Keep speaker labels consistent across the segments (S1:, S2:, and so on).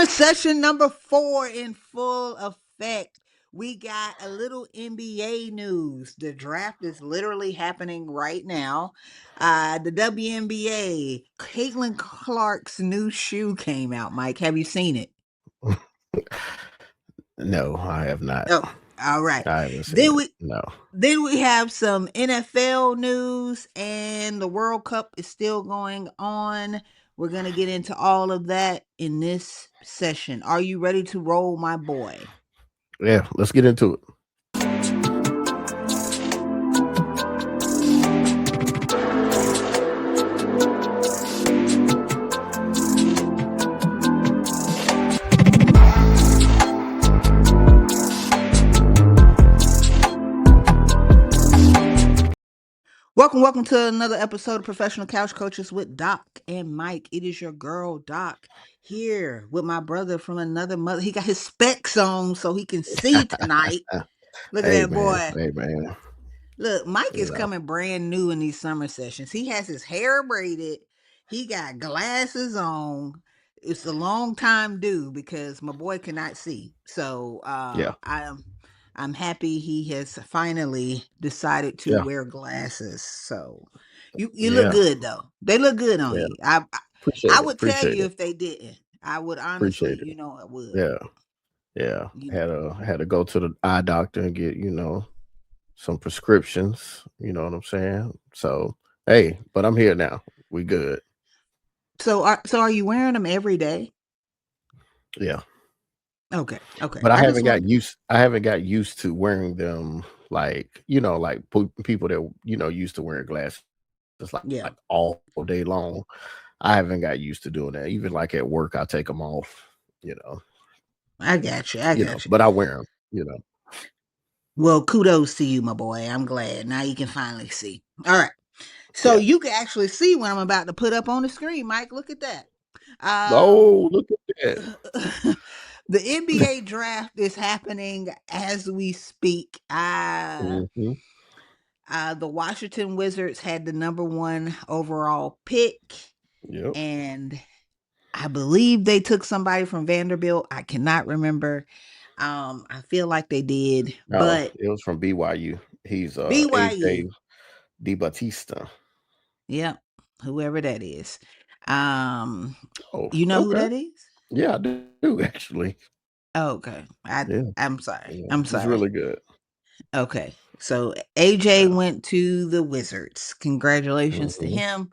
S1: Summer session number 4 in full effect. We got a little NBA news. The draft is literally happening right now. The WNBA, Caitlin Clark's new shoe came out. Mike, have you seen it?
S2: No, I have not.
S1: Oh, all right.
S2: I haven't seen
S1: Then
S2: it.
S1: we
S2: No.
S1: then we have some NFL news, and the World Cup is still going on. We're gonna get into all of that in this session. Are you ready to roll, my boy?
S2: Yeah, let's get into it.
S1: Welcome to another episode of Professional Couch Coaches with Doc and Mike. It is your girl Doc here with my brother from another mother. He got his specs on so he can see tonight. Look at
S2: Hey
S1: that
S2: man,
S1: boy.
S2: hey man.
S1: Look, Mike
S2: You
S1: is
S2: know,
S1: coming brand new in these summer sessions. He has his hair braided. He got glasses on. It's a long time due because my boy cannot see. So
S2: yeah,
S1: I'm happy he has finally decided to
S2: yeah,
S1: wear glasses. So you look
S2: yeah,
S1: good though. They look good on
S2: yeah.
S1: you. I
S2: Appreciate it.
S1: would tell
S2: Appreciate
S1: you
S2: it.
S1: if they didn't. I would honestly,
S2: Appreciate it.
S1: I would.
S2: Yeah, yeah.
S1: You know.
S2: Had to go to the eye doctor and get, some prescriptions. You know what I'm saying? So hey, but I'm here now. We good.
S1: So are you wearing them every day?
S2: Yeah.
S1: Okay. Okay.
S2: But
S1: I just want
S2: I haven't got used to wearing them like, people that, used to wearing glasses
S1: yeah.
S2: like all day long. I haven't got used to doing that. Even like at work, I take them off, you know,
S1: I got you. I got you.
S2: but I wear them.
S1: Well, kudos to you, my boy. I'm glad. Now you can finally see. All right. So
S2: Yeah.
S1: you can actually see what I'm about to put up on the screen, Mike. Look at that.
S2: Oh, look at that.
S1: The NBA draft is happening as we speak.
S2: Hmm.
S1: The Washington Wizards had the number 1 overall pick,
S2: Yep.
S1: and I believe they took somebody from Vanderbilt. I cannot remember. I feel like they did,
S2: No,
S1: but
S2: it was from BYU. He's
S1: BYU.
S2: AJ Di Battista.
S1: Yep, whoever that is. Um,
S2: Oh,
S1: you know who
S2: okay.
S1: that is?
S2: Yeah, I do actually.
S1: Oh, okay.
S2: Yeah,
S1: I'm sorry.
S2: yeah.
S1: I'm
S2: He's
S1: sorry.
S2: really good.
S1: Okay. So AJ
S2: Yeah.
S1: went to the Wizards. Congratulations to
S2: Hmm.
S1: him.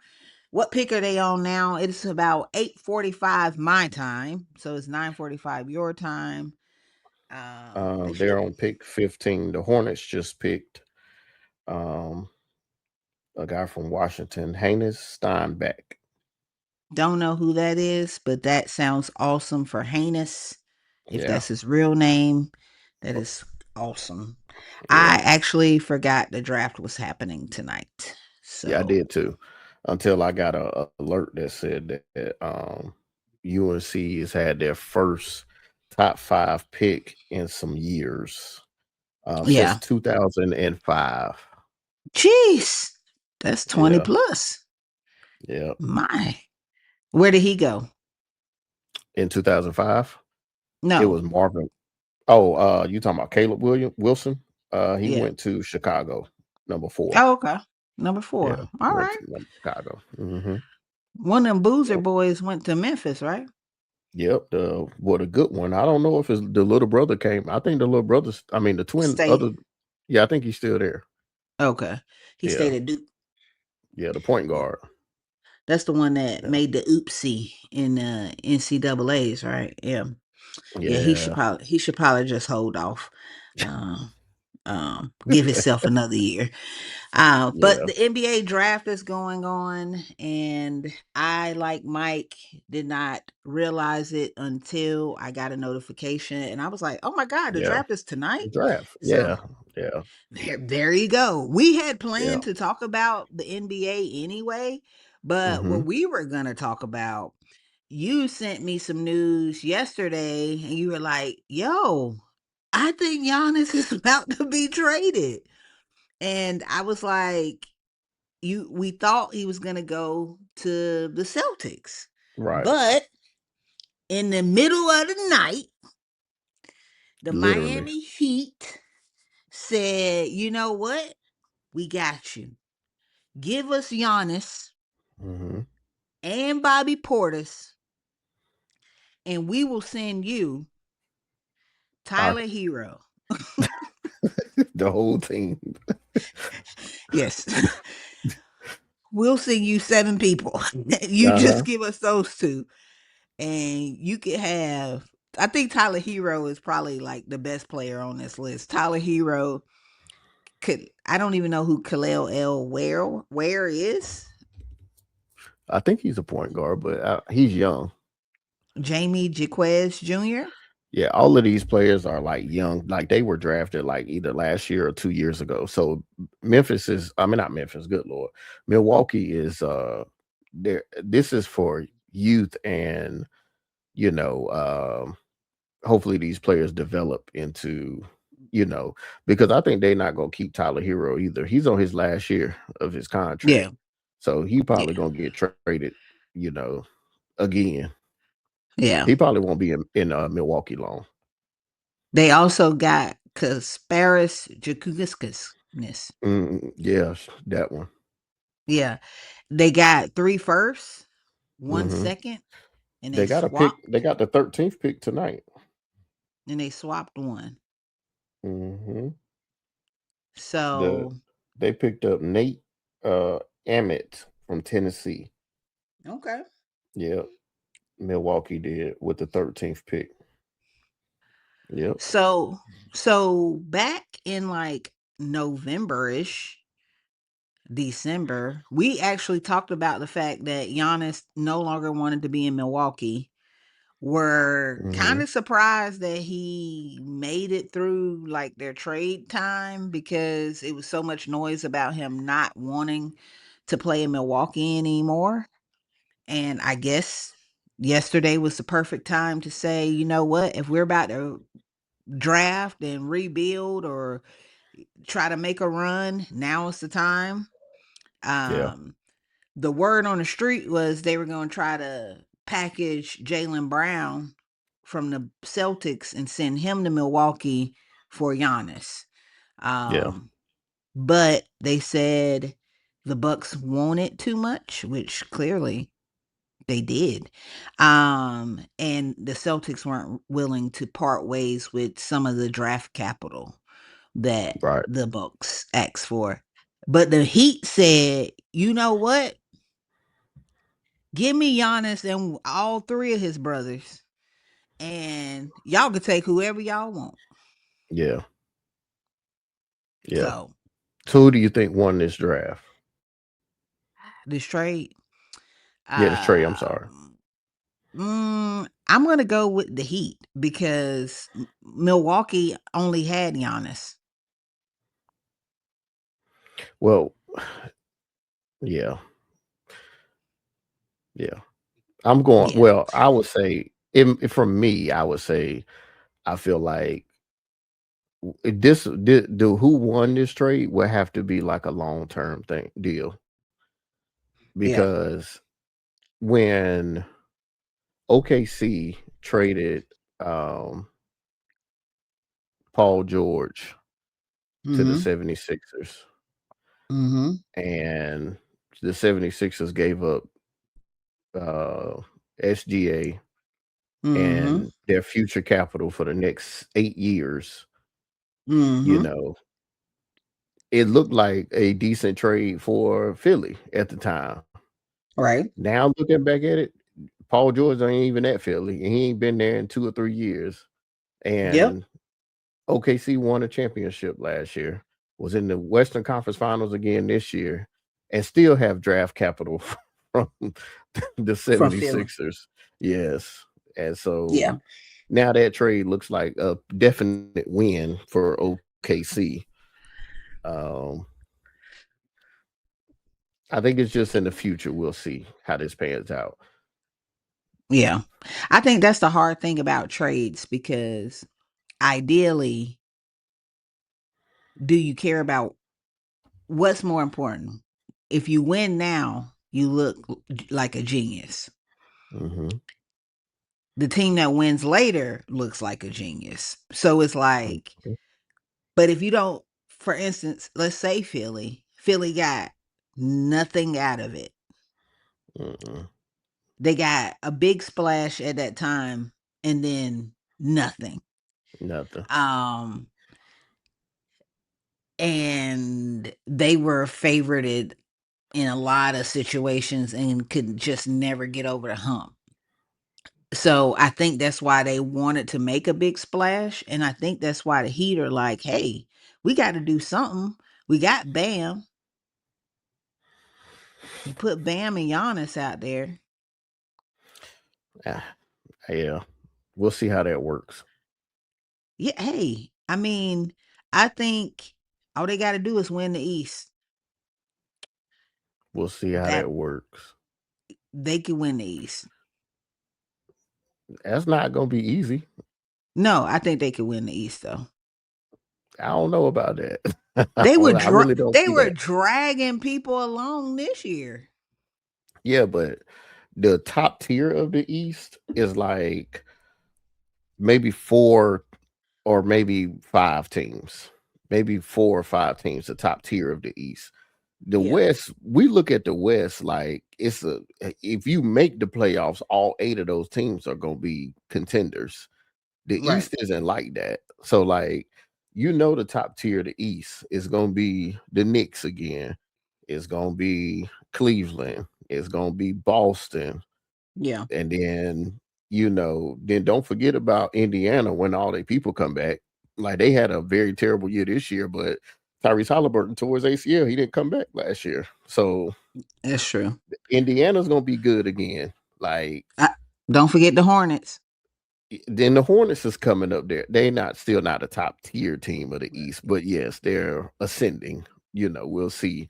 S1: What pick are they on now? It's about 8:45 my time. So it's 9:45 your time. They
S2: They're
S1: should
S2: on pick 15. The Hornets just picked um a guy from Washington, Hannes Steinbeck.
S1: don't know who that is, but that sounds awesome for Hanus. If
S2: Yeah,
S1: that's his real name, that is awesome.
S2: yeah,
S1: I actually forgot the draft was happening tonight.
S2: yeah. I
S1: So,
S2: did too, until I got a alert that said that UNC has had their first top 5 pick in some years, since
S1: yeah.
S2: 2005.
S1: Jeez. That's 20
S2: Yeah,
S1: plus.
S2: yeah.
S1: My. Where did he go?
S2: In 2005, it
S1: No.
S2: was Marvin. Oh, you talking about Caleb Wilson? He
S1: Yeah.
S2: went to Chicago, number 4.
S1: Oh, okay. Number
S2: Yeah,
S1: 4. All
S2: went to
S1: right.
S2: Chicago. Hmm.
S1: One of them boozer
S2: Yep.
S1: boys went to Memphis, right?
S2: Yep, the good one. I don't know if it's the little brother came. I think the little brother's. I mean, the twin
S1: Stayed.
S2: other. Yeah, I think he's still there.
S1: Okay. He
S2: Yeah,
S1: stayed at Duke.
S2: yeah, the point guard.
S1: That's the one that
S2: Yeah,
S1: made the oopsie in NCAA's, right? Yeah. Yeah,
S2: yeah,
S1: he should probably just hold off. Um, give himself another year. But
S2: yeah,
S1: the NBA draft is going on, and I, like Mike, did not realize it until I got a notification, and I was like, "Oh my God, the
S2: yeah.
S1: draft is tonight!"
S2: The draft.
S1: So
S2: Yeah, yeah,
S1: there you go. We had
S2: yeah.
S1: planned to talk about the NBA anyway, but
S2: Hmm.
S1: what we were gonna talk about, you sent me some news yesterday, and you were like, "Yo, I think Giannis is about to be traded." And I was like, we thought he was gonna go to the Celtics.
S2: Right.
S1: But In the middle of the night, the
S2: Literally.
S1: Miami Heat said, you know what? We got you. Give us Giannis
S2: Hmm.
S1: and Bobby Portis, and we will send you
S2: Our
S1: Tyler Hero.
S2: the whole team.
S1: Yes. We'll send you 7 people. You just
S2: Uh-huh.
S1: give us those two. And you could have, I think Tyler Hero is probably like the best player on this list. Tyler Hero could, I don't even know who Kalel L. Ware is.
S2: I think he's a point guard, but he's young.
S1: Jamie Jaquez Jr.
S2: Yeah, all of these players are like young, like they were drafted like either last year or 2 years ago. So Memphis is, I mean, not Memphis, good Lord. Milwaukee is there. This is for youth and, you know, hopefully these players develop into, you know, because I think they're not gonna keep Tyler Hero either. He's on his last year of his contract.
S1: Yeah,
S2: So he probably
S1: yeah,
S2: gonna get traded, you know, again.
S1: yeah.
S2: He probably won't be in Milwaukee long.
S1: They also got Kasparis Jakuskis.
S2: Yeah, that one.
S1: Yeah. They got 3 firsts, one
S2: Hmm.
S1: second, and
S2: They got a pick. They got the 13th pick tonight.
S1: they swapped one.
S2: Hmm. The
S1: So
S2: they picked up Nate Emmett from Tennessee.
S1: okay.
S2: Yep, Milwaukee did with the 13th pick. Yep.
S1: So so back in like November-ish, December, we actually talked about the fact that Giannis no longer wanted to be in Milwaukee. We're kind
S2: Hmm.
S1: of surprised that he made it through like their trade time because it was so much noise about him not wanting to play in Milwaukee anymore. And I guess yesterday was the perfect time to say, you know what, if we're about to draft and rebuild or try to make a run, now is the time.
S2: Yeah.
S1: Um, the word on the street was they were going to try to package Jalen Brown from the Celtics and send him to Milwaukee for Giannis.
S2: Yeah.
S1: Um, but they said the Bucks wanted too much, which clearly they did. And the Celtics weren't willing to part ways with some of the draft capital that
S2: Right.
S1: the Bucks asked for. But the Heat said, you know what? Give me Giannis and all 3 of his brothers, and y'all can take whoever y'all want.
S2: Yeah. Yeah.
S1: So
S2: So who do you think won this draft?
S1: this trade,
S2: Yeah, this trade. I'm sorry.
S1: I'm gonna go with the Heat because Milwaukee only had Giannis.
S2: Well, yeah, yeah. I'm going.
S1: Yeah,
S2: Well, I would say, from me, I would say, I feel like do who won this trade will have to be like a long term thing deal
S1: yeah,
S2: because when OKC traded um, Paul George to the
S1: mm-hmm,
S2: 76ers
S1: mm-hmm,
S2: and the 76ers gave up uh, SGA
S1: mm-hmm,
S2: and their future capital for the next 8 years, you
S1: mm-hmm.
S2: know, it looked like a decent trade for Philly at the time.
S1: Right.
S2: Now looking back at it, Paul George ain't even at Philly, and he ain't been there in 2 or 3 years.
S1: Yep.
S2: And OKC won a championship last year, was in the Western Conference Finals again this year, and still have draft capital from the
S1: From Philly.
S2: 76ers. Yes. And so
S1: Yeah.
S2: now that trade looks like a definite win for OKC. Um, I think it's just in the future we'll see how this pans out.
S1: Yeah. I think that's the hard thing about trades because ideally, do you care about what's more important? If you win now, you look like a genius.
S2: Hmm.
S1: The team that wins later looks like a genius. So it's like,
S2: Mhm.
S1: but if you don't, for instance, let's say Philly got nothing out of it.
S2: Mm-mm.
S1: They got a big splash at that time and then nothing.
S2: Nothing.
S1: Um, and they were favorited in a lot of situations and could just never get over the hump. So I think that's why they wanted to make a big splash. And I think that's why the Heat are like, hey, we got to do something. We got Bam. You put Bam and Giannis out there.
S2: Ah, yeah, we'll see how that works.
S1: Yeah, hey, I mean, I think all they got to do is win the East.
S2: We'll see how
S1: That
S2: that works.
S1: they could win the East.
S2: That's not gonna be easy.
S1: No, I think they could win the East though.
S2: I don't know about that. I really don't
S1: They
S2: see
S1: were
S2: that.
S1: dragging people along this year.
S2: Yeah, but the top tier of the East is like maybe four or maybe five teams. Maybe four or five teams, the top tier of the East. The
S1: Yeah,
S2: West, we look at the West like it's a if you make the playoffs, all eight of those teams are gonna be contenders. The
S1: right.
S2: East isn't like that. So like the top tier of the East is gonna be the Knicks again. It's gonna be Cleveland. It's gonna be Boston.
S1: Yeah,
S2: And then don't forget about Indiana when all their people come back. Like they had a very terrible year this year, but Tyrese Halliburton tore his ACL. He didn't come back last year. So
S1: that's true.
S2: Indiana's gonna be good again. Like
S1: I, don't forget the Hornets.
S2: then the Hornets is coming up there. They not still not a top tier team of the East, but yes, they're ascending. We'll see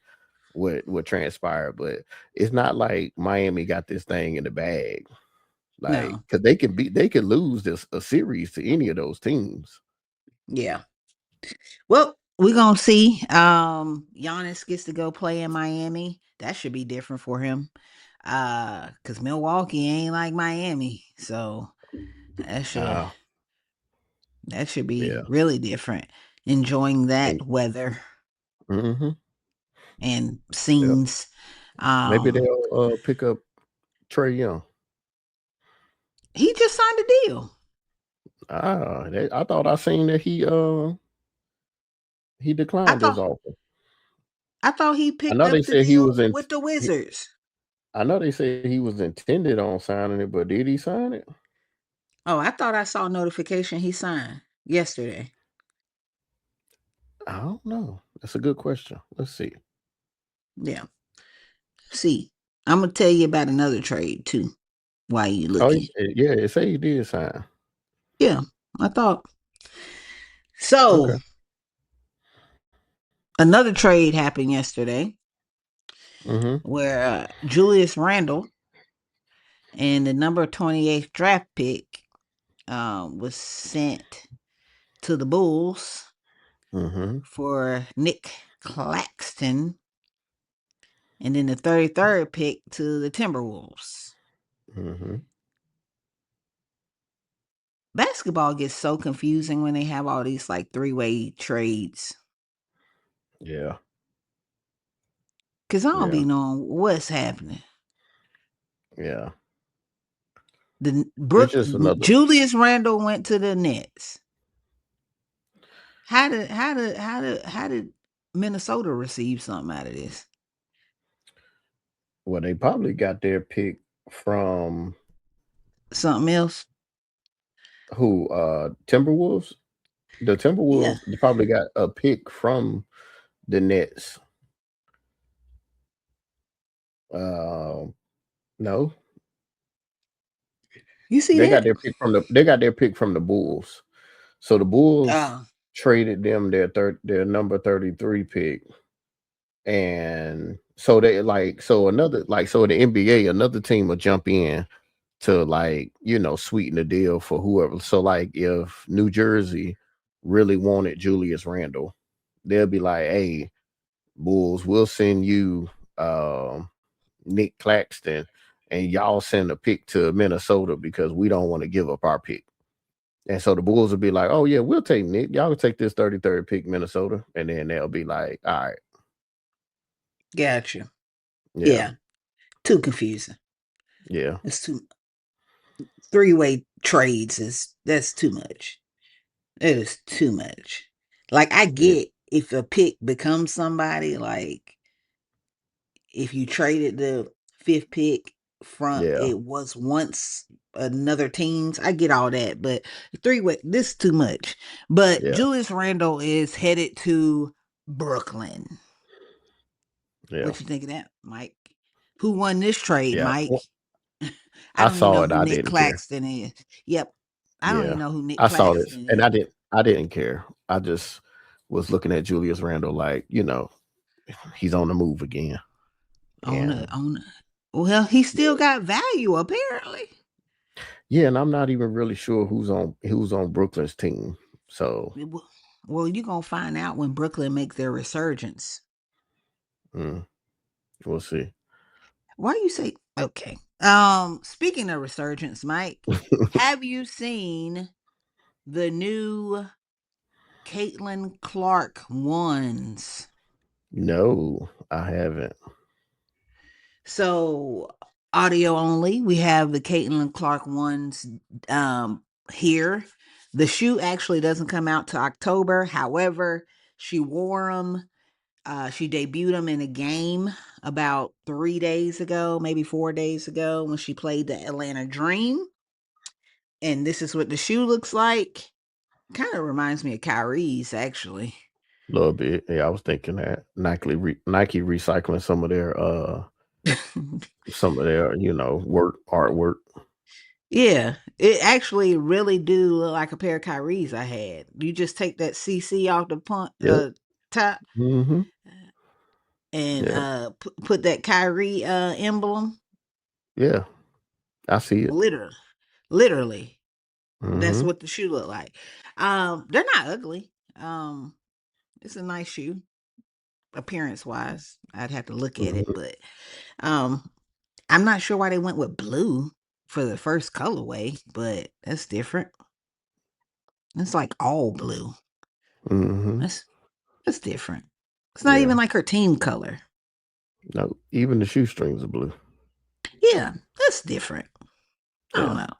S2: what transpired, but it's not like Miami got this thing in the bag. Like,
S1: No,
S2: because they could lose this a series to any of those teams.
S1: yeah. Well, we're gonna see. Giannis gets to go play in Miami. That should be different for him. Cause Milwaukee ain't like Miami. So that should
S2: Uh,
S1: that should be
S2: yeah.
S1: really different. Enjoying that
S2: And
S1: weather
S2: hmm
S1: and
S2: yeah.
S1: scenes.
S2: Maybe
S1: Um,
S2: they'll pick up Trey Young.
S1: he just signed a deal.
S2: I thought I seen that he
S1: I
S2: declined his
S1: thought
S2: offer.
S1: I thought he
S2: I
S1: picked
S2: know they
S1: up the
S2: said he was
S1: deal
S2: in.
S1: with the
S2: He,
S1: Wizards.
S2: I know they said he was intended on signing it, but did he sign it?
S1: Oh, I thought I saw a notification he signed yesterday.
S2: I don't know. That's a good question. Let's see.
S1: Yeah. See, I'm gonna tell you about another trade too while you
S2: Oh,
S1: looking.
S2: yeah, it say he did sign.
S1: Yeah, I thought. So
S2: Okay.
S1: another trade happened yesterday
S2: Mm-hmm.
S1: where Julius Randle and the number 28th draft pick was sent to the Bulls
S2: Mm-hmm.
S1: for Nick Claxton, and then the 33rd pick to the Timberwolves.
S2: Mm-hmm.
S1: Basketball gets so confusing when they have all these like three-way trades
S2: Yeah.
S1: because I don't
S2: Yeah.
S1: be knowing what's happening.
S2: Yeah.
S1: The
S2: It's
S1: Brook
S2: just another.
S1: Julius Randle went to the Nets. How did Minnesota receive something out of this?
S2: Well, they probably got their pick from
S1: Something else?
S2: who? Timberwolves. The
S1: Yeah.
S2: Timberwolves probably got a pick from the Nets. Uh, no,
S1: You see that?
S2: they got their pick from the Bulls. So the Bulls
S1: Oh,
S2: traded them their number 33 pick. And so they so in the NBA, another team will jump in to sweeten the deal for whoever. So like if New Jersey really wanted Julius Randle, they'll be like, hey, Bulls, we'll send you Nick Claxton and y'all send a pick to Minnesota because we don't want to give up our pick. And so the Bulls will be like, oh, yeah, we'll take Nick. Y'all can take this 33rd pick, Minnesota. And then they'll be like, all right.
S1: Gotcha.
S2: Yeah.
S1: Yeah. Too confusing.
S2: Yeah.
S1: It's too three-way trades that's too much. It is too much. Like I
S2: Yeah.
S1: get if a pick becomes somebody, like if you traded the fifth pick from
S2: Yeah.
S1: it was once another team's, I get all that, but three-way this is too much. But
S2: Yeah.
S1: Julius Randle is headed to Brooklyn.
S2: Yeah.
S1: What you think of that, Mike? Who won this trade,
S2: Yeah.
S1: Mike?
S2: Well,
S1: I
S2: I
S1: don't even
S2: saw
S1: know
S2: it.
S1: who
S2: I
S1: Nick
S2: didn't care.
S1: Claxton is. Yep. I don't even
S2: Yeah.
S1: know who Nick
S2: I saw this
S1: Claxton
S2: and
S1: is.
S2: I didn't care. I just was looking at Julius Randle like, he's on the move again. And
S1: On a, well, he still got value apparently.
S2: yeah, and I'm not even really sure who's on Brooklyn's team. So
S1: Well, you're gonna find out when Brooklyn make their resurgence.
S2: mm, we'll see.
S1: Why you say okay? Speaking of resurgence, Mike, have you seen the new Caitlin Clark ones?
S2: No, I haven't.
S1: So audio only. We have the Caitlin Clark ones here. The shoe actually doesn't come out to October. However, she wore them. She debuted them in a game about 3 days ago, maybe 4 days ago, when she played the Atlanta Dream. And this is what the shoe looks like. Kind of reminds me of Kyrie's, actually.
S2: A little bit. Yeah, I was thinking that Nike recycling some of their, work artwork.
S1: Yeah, it actually really do look like a pair of Kyrie's I had. You just take that CC off the
S2: Yep.
S1: top
S2: Hmm.
S1: and
S2: Yeah.
S1: put that Kyrie emblem.
S2: Yeah. I see it.
S1: Literally, literally, that's
S2: Hmm.
S1: what the shoe look like. They're not ugly. It's a nice shoe, appearance wise. I'd have to look at it,
S2: Hmm.
S1: but um, I'm not sure why they went with blue for the first colorway, but that's different. It's like all blue.
S2: Hmm.
S1: That's That's different. It's not even
S2: Yeah.
S1: like her team color.
S2: No, even the shoestrings are blue.
S1: Yeah, that's different. I don't
S2: Yeah.
S1: know.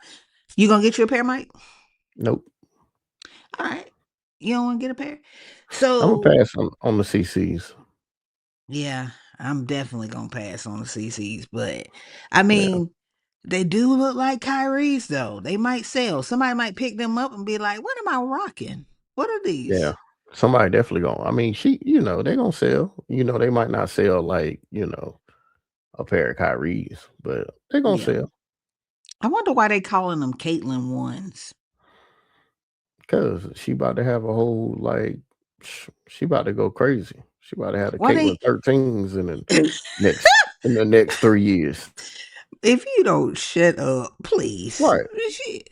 S1: You gonna get you a pair, Mike?
S2: Nope.
S1: All right. You don't want to get a pair?
S2: I'm gonna
S1: So
S2: pass on the CCs.
S1: yeah, I'm definitely gonna pass on the CCs, but I
S2: Yeah.
S1: mean, they do look like Kyrie's though. They might sell. Somebody might pick them up and be like, "What am I rocking? What are
S2: Yeah.
S1: these?"
S2: Somebody definitely gonna. I mean, they gonna sell. They might not sell like, a pair of Kyrie's, but they gonna
S1: Yeah.
S2: sell
S1: I wonder why they calling them Caitlin ones.
S2: because she about to have a whole like she about to go crazy. She about to have the
S1: Why
S2: Caitlin
S1: they?
S2: 13s next in the next 3 years.
S1: If you don't shut up, please.
S2: Right.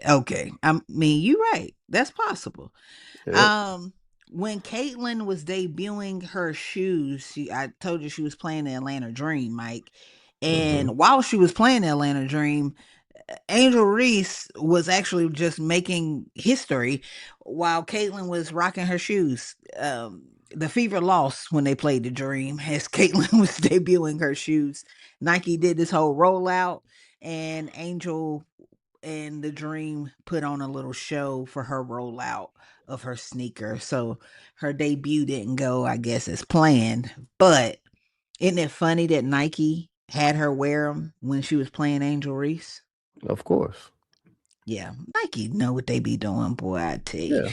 S1: Okay. I mean, you're right. That's possible.
S2: Yep.
S1: Um, when Caitlyn was debuting her shoes, I told you she was playing the Atlanta Dream, Mike.
S2: Hmm.
S1: And while she was playing the Atlanta Dream, Angel Reese was actually just making history while Caitlyn was rocking her shoes. The Fever lost when they played the Dream as Caitlyn was debuting her shoes. Nike did this whole rollout, and Angel and the Dream put on a little show for her rollout of her sneaker. So her debut didn't go, I guess, as planned. But isn't it funny that Nike had her wear them when she was playing Angel Reese?
S2: Of course.
S1: Yeah, Nike know what they be doing, boy. I tell you.
S2: Yeah.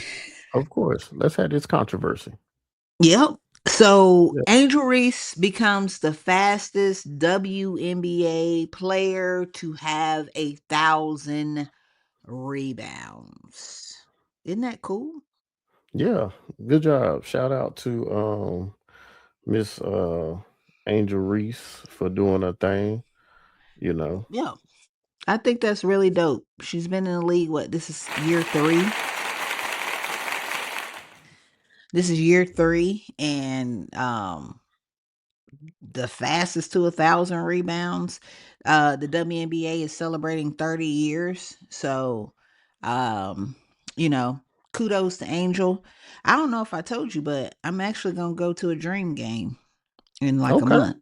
S2: Of course. Let's have this controversy.
S1: Yep. So
S2: Yeah.
S1: Angel Reese becomes the fastest WNBA player to have 1,000 rebounds. Isn't that cool?
S2: Yeah. Good job. Shout out to Miss Angel Reese for doing her thing. You know.
S1: Yeah. I think that's really dope. She's been in the league. What? This is year three. This is year three, and the fastest to 1,000 rebounds. The WNBA is celebrating 30 years. So, um, you know, kudos to Angel. I don't know if I told you, but I'm actually going to go to a Dream game in like a
S2: Okay.
S1: month.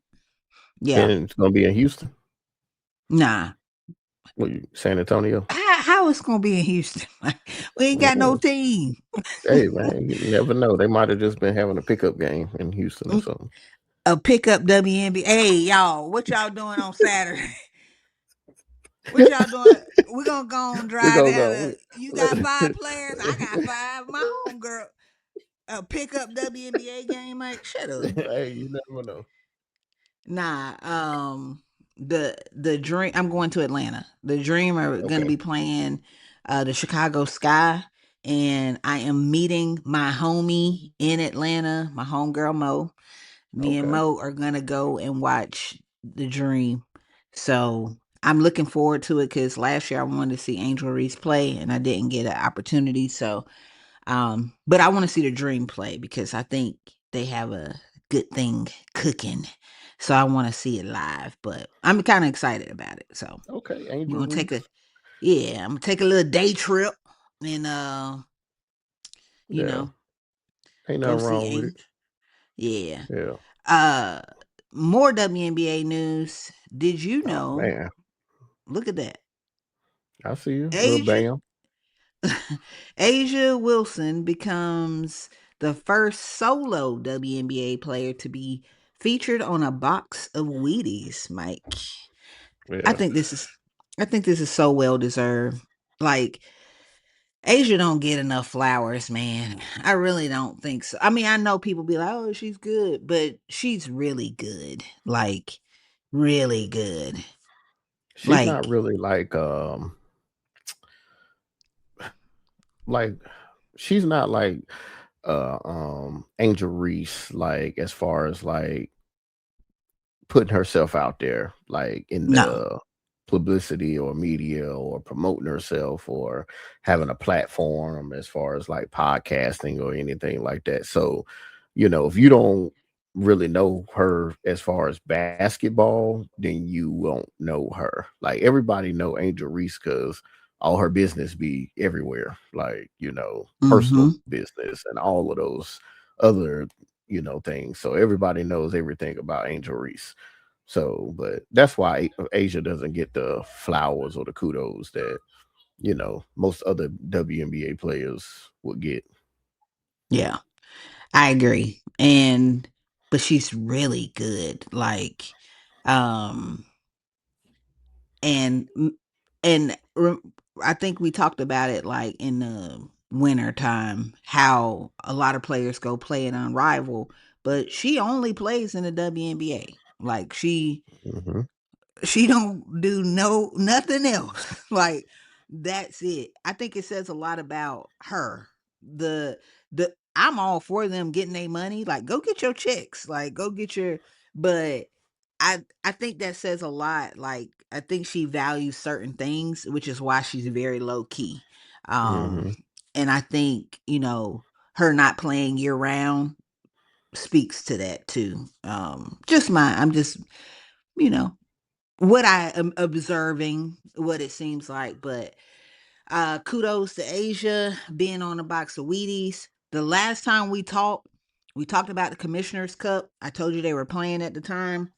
S1: Yeah.
S2: And it's gonna be in Houston.
S1: Nah.
S2: What, San Antonio?
S1: How it's going to be in Houston? We ain't got no
S2: Mm.
S1: team.
S2: Hey man, you never know. They might have just been having a pickup game in Houston or something.
S1: A pickup WNBA. Hey, y'all, what y'all doing on Saturday? What y'all doing? We're gonna go and
S2: We
S1: drive
S2: gonna
S1: down.
S2: go.
S1: You got 5 players. I got 5. My homegirl, a pickup WNBA game. Like, shut up.
S2: Hey, you never know.
S1: Nah. The Dream. I'm going to Atlanta. The Dream are gonna
S2: Okay.
S1: be playing, the Chicago Sky, and I am meeting my homie in Atlanta. My homegirl Mo. Me and
S2: Okay.
S1: Mo are gonna go and watch the Dream. So I'm looking forward to it because last year I wanted to see Angel Reese play and I didn't get an opportunity. So, but I want to see the Dream play because I think they have a good thing cooking. So I want to see it live. But I'm kind of excited about it. So
S2: Okay.
S1: we're
S2: Angel
S1: gonna take a
S2: Reese.
S1: yeah, I'm gonna take a little day trip and you
S2: Yeah.
S1: know,
S2: Ain't
S1: go
S2: nothing
S1: see
S2: wrong with it.
S1: Angel. Yeah.
S2: Yeah.
S1: Uh More WNBA news. Did you
S2: Oh
S1: know?
S2: man.
S1: Look at that.
S2: I see you. Little
S1: Asia
S2: Bam.
S1: Asia Wilson becomes the first solo WNBA player to be featured on a box of Wheaties, Mike. I
S2: Yeah.
S1: think this is I think this is so well deserved. Like Asia don't get enough flowers, man. I really don't think so. I mean, I know people be like, "Oh, she's good," but she's really good. Like really good.
S2: She's not
S1: Like
S2: really like she's not like Angel Reese, like as far as like putting herself out there, like in
S1: no.
S2: the publicity or media or promoting herself or having a platform as far as like podcasting or anything like that. So, if you don't really know her as far as basketball, then you won't know her. Like everybody know Angel Reese because all her business be everywhere, like personal
S1: Mhm.
S2: business and all of those other things. So everybody knows everything about Angel Reese. So, but that's why Asia doesn't get the flowers or the kudos that most other WNBA players would get.
S1: Yeah. I agree. And but she's really good. Like um and and I think we talked about it like in the winter time how a lot of players go play it on Rival, but she only plays in the WNBA. Like
S2: Hmm.
S1: she don't do nothing else. Like that's it. I think it says a lot about her. The I'm all for them getting their money. Like go get your checks. Like go get your but I think that says a lot. Like I think she values certain things, which is why she's very low key. Um
S2: Hmm.
S1: and I think, her not playing year round speaks to that too. Just I'm just, you know, what I am observing, what it seems like. But kudos to Asia being on the box of Wheaties. The last time we talked about the Commissioner's Cup. I told you they were playing at the time.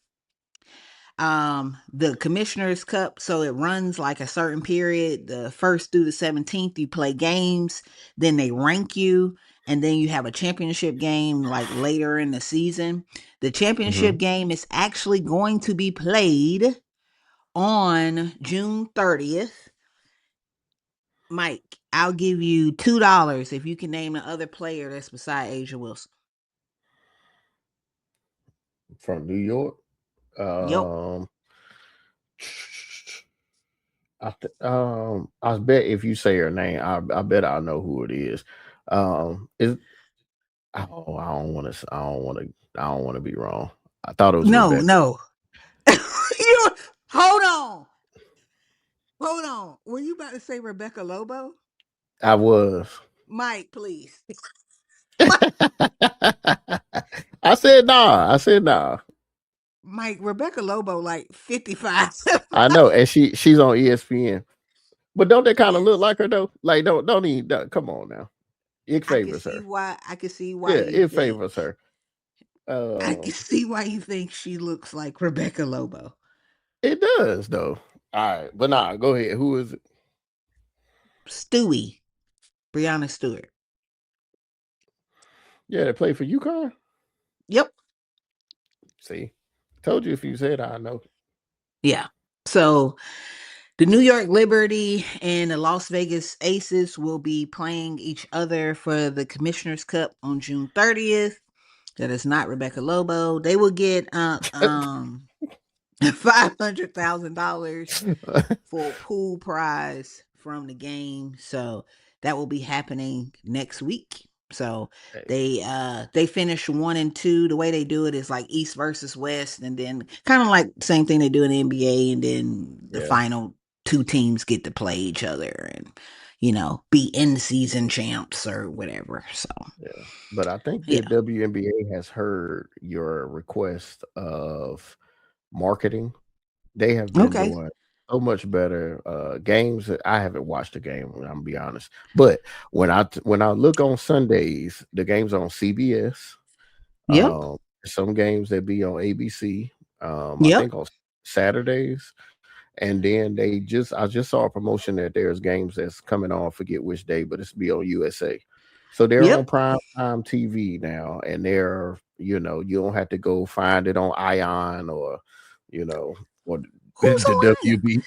S1: The Commissioner's Cup, so it runs like a certain period. The 1st through the 17th, you play games, then they rank you, and then you have a championship game like later in the season. The championship
S2: Hmm.
S1: game is actually going to be played on June 30th. Mike, I'll give you $2 if you can name the other player that's beside Asia Wilson.
S2: From New York.
S1: Yep.
S2: Um, I bet if you say her name, I bet I know who it is. Is Oh, I don't want to be wrong. I thought it was
S1: No,
S2: Rebecca.
S1: no. you, hold on. Hold on. Were you about to say Rebecca Lobo?
S2: I was.
S1: Mike, please. Mike,
S2: I said nah. I said nah.
S1: Mike, Rebecca Lobo like 55.
S2: I know, and she's on ESPN. But don't they kind of look
S1: Yes.
S2: like her though? Like don't even come on now. It favors her.
S1: I can see why
S2: Yeah,
S1: you
S2: it
S1: think
S2: favors her.
S1: I can
S2: Um,
S1: see why you think she looks like Rebecca Lobo.
S2: it does though. All right, but nah, go ahead. Who is it?
S1: Stewie, Brianna Stewart.
S2: Yeah, they play for UConn.
S1: Yep.
S2: See, told you if you said I know.
S1: Yeah. So the New York Liberty and the Las Vegas Aces will be playing each other for the Commissioner's Cup on June 30th. That is not Rebecca Lobo. They will get $500,000 for a pool prize from the game. So that will be happening next week. So
S2: Hey,
S1: they finish 1 and 2. The way they do it is like East versus West, and then kind of like same thing they do in the NBA, and then the
S2: yeah,
S1: final two teams get to play each other and be in season champs or whatever. So
S2: yeah. But I think the
S1: yeah.
S2: WNBA has heard your request of marketing. They have been
S1: Okay.
S2: doing so much better games. I haven't watched a game, I'm gonna be honest. But when I look on Sundays, the games on CBS.
S1: Yep.
S2: Some games that be on ABC. I
S1: Yep.
S2: think on Saturdays, and then I just saw a promotion that there's games that's coming on. I forget which day, but it's be on USA. So they're on
S1: Yep.
S2: prime time TV now, and they're you don't have to go find it on Ion or you know or
S1: Who's
S2: the
S1: on Iron?
S2: WB.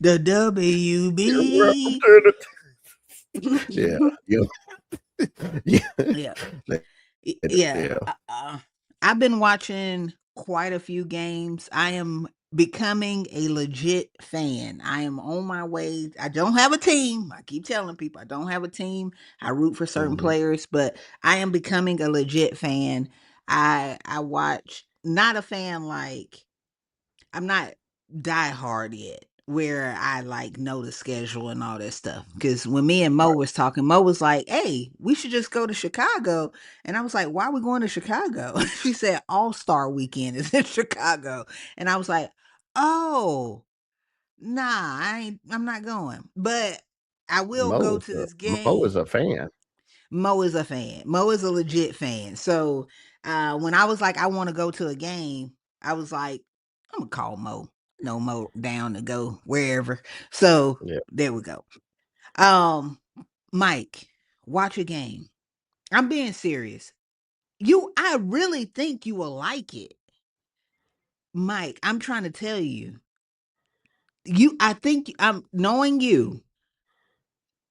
S1: The
S2: You're welcome
S1: WB.
S2: to yeah, yeah, yeah.
S1: Yeah. Yeah.
S2: Yeah.
S1: I've been watching quite a few games. I am becoming a legit fan. I am on my way. I don't have a team. I keep telling people I don't have a team. I root for certain
S2: Mhm.
S1: players, but I am becoming a legit fan. I watch, not a fan like, I'm not die hard yet, where I like know the schedule and all that stuff. Because when me and Mo
S2: Right.
S1: was talking, Mo was like, "Hey, we should just go to Chicago," and I was like, "Why are we going to Chicago?" She said, "All Star Weekend is in Chicago," and I was like, "Oh, nah, I'm not going, but I will go to this
S2: Mo is
S1: game."
S2: a fan.
S1: Mo is a fan. Mo is a legit fan. So when I was like, I want to go to a game, I was like, I'm gonna call Mo. No Mo down to go wherever. So
S2: Yeah.
S1: there we go. Um, Mike, watch a game. I'm being serious. I really think you will like it. Mike, I'm trying to tell you. I think I'm knowing you.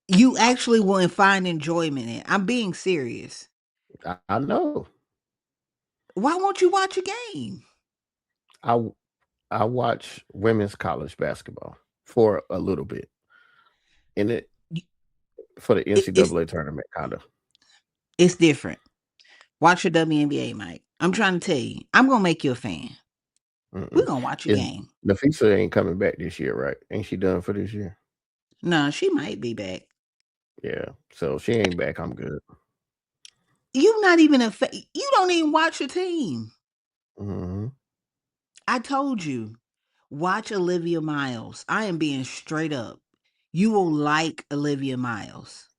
S1: You actually will find enjoyment in it. I'm being serious.
S2: I know.
S1: Why won't you watch a game?
S2: I w- I watch women's college basketball for a little bit in it for the
S1: It's
S2: NCAA tournament, kind of.
S1: it's different. Watch your WNBA, Mike. I'm trying to tell you, I'm gonna make you a fan. We're
S2: Mm-mm.
S1: gonna watch a
S2: Is
S1: game.
S2: Nafisa ain't coming back this year, right? Ain't she done for this year?
S1: No, she might be back.
S2: Yeah. So she ain't back. I'm good.
S1: You not even you don't even watch your team.
S2: Hmm.
S1: I told you, watch Olivia Miles. I am being straight up. You will like Olivia Miles.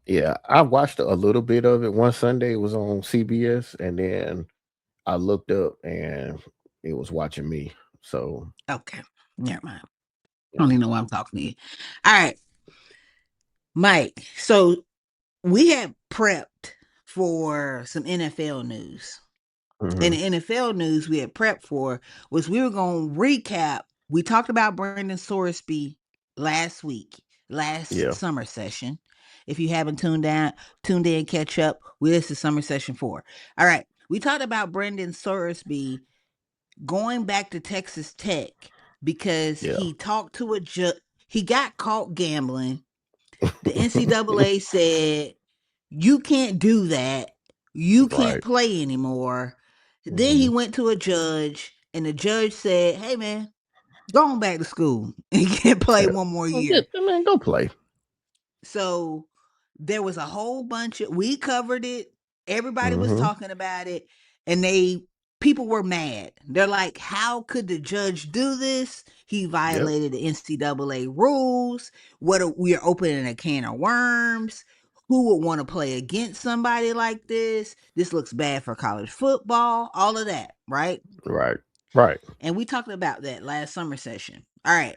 S2: Yeah, I watched a little bit of it one Sunday. It was on CBS, and then I looked up and it was watching me. So
S1: Okay, never mind. I don't
S2: yeah.
S1: even know why I'm talking to you. All right, Mike. So we had prepped for some NFL news. In
S2: Hmm.
S1: the NFL news we had prepped for was we were going to recap. We talked about Brandon Sorsby last week, last
S2: Yeah.
S1: summer session. If you haven't tuned in, catch up. This is summer session 4. All right. We talked about Brandon Sorsby going back to Texas Tech because
S2: Yeah.
S1: he talked to a judge. He got caught gambling. The NCAA said, you can't do that. You can't
S2: Right.
S1: play anymore. Then he
S2: Hmm.
S1: went to a judge, and the judge said, hey, man, go on back to school and you can't play
S2: Yeah.
S1: one more
S2: Well,
S1: year.
S2: man, go play.
S1: So there was a whole bunch we covered it. Everybody was
S2: Hmm.
S1: talking about it. And they people were mad. They're like, how could the judge do this? He
S2: Yep.
S1: violated the NCAA rules. We're opening a can of worms. Who would want to play against somebody like this? This looks bad for college football, all of that, right?
S2: Right. Right.
S1: And we talked about that last summer session. All right.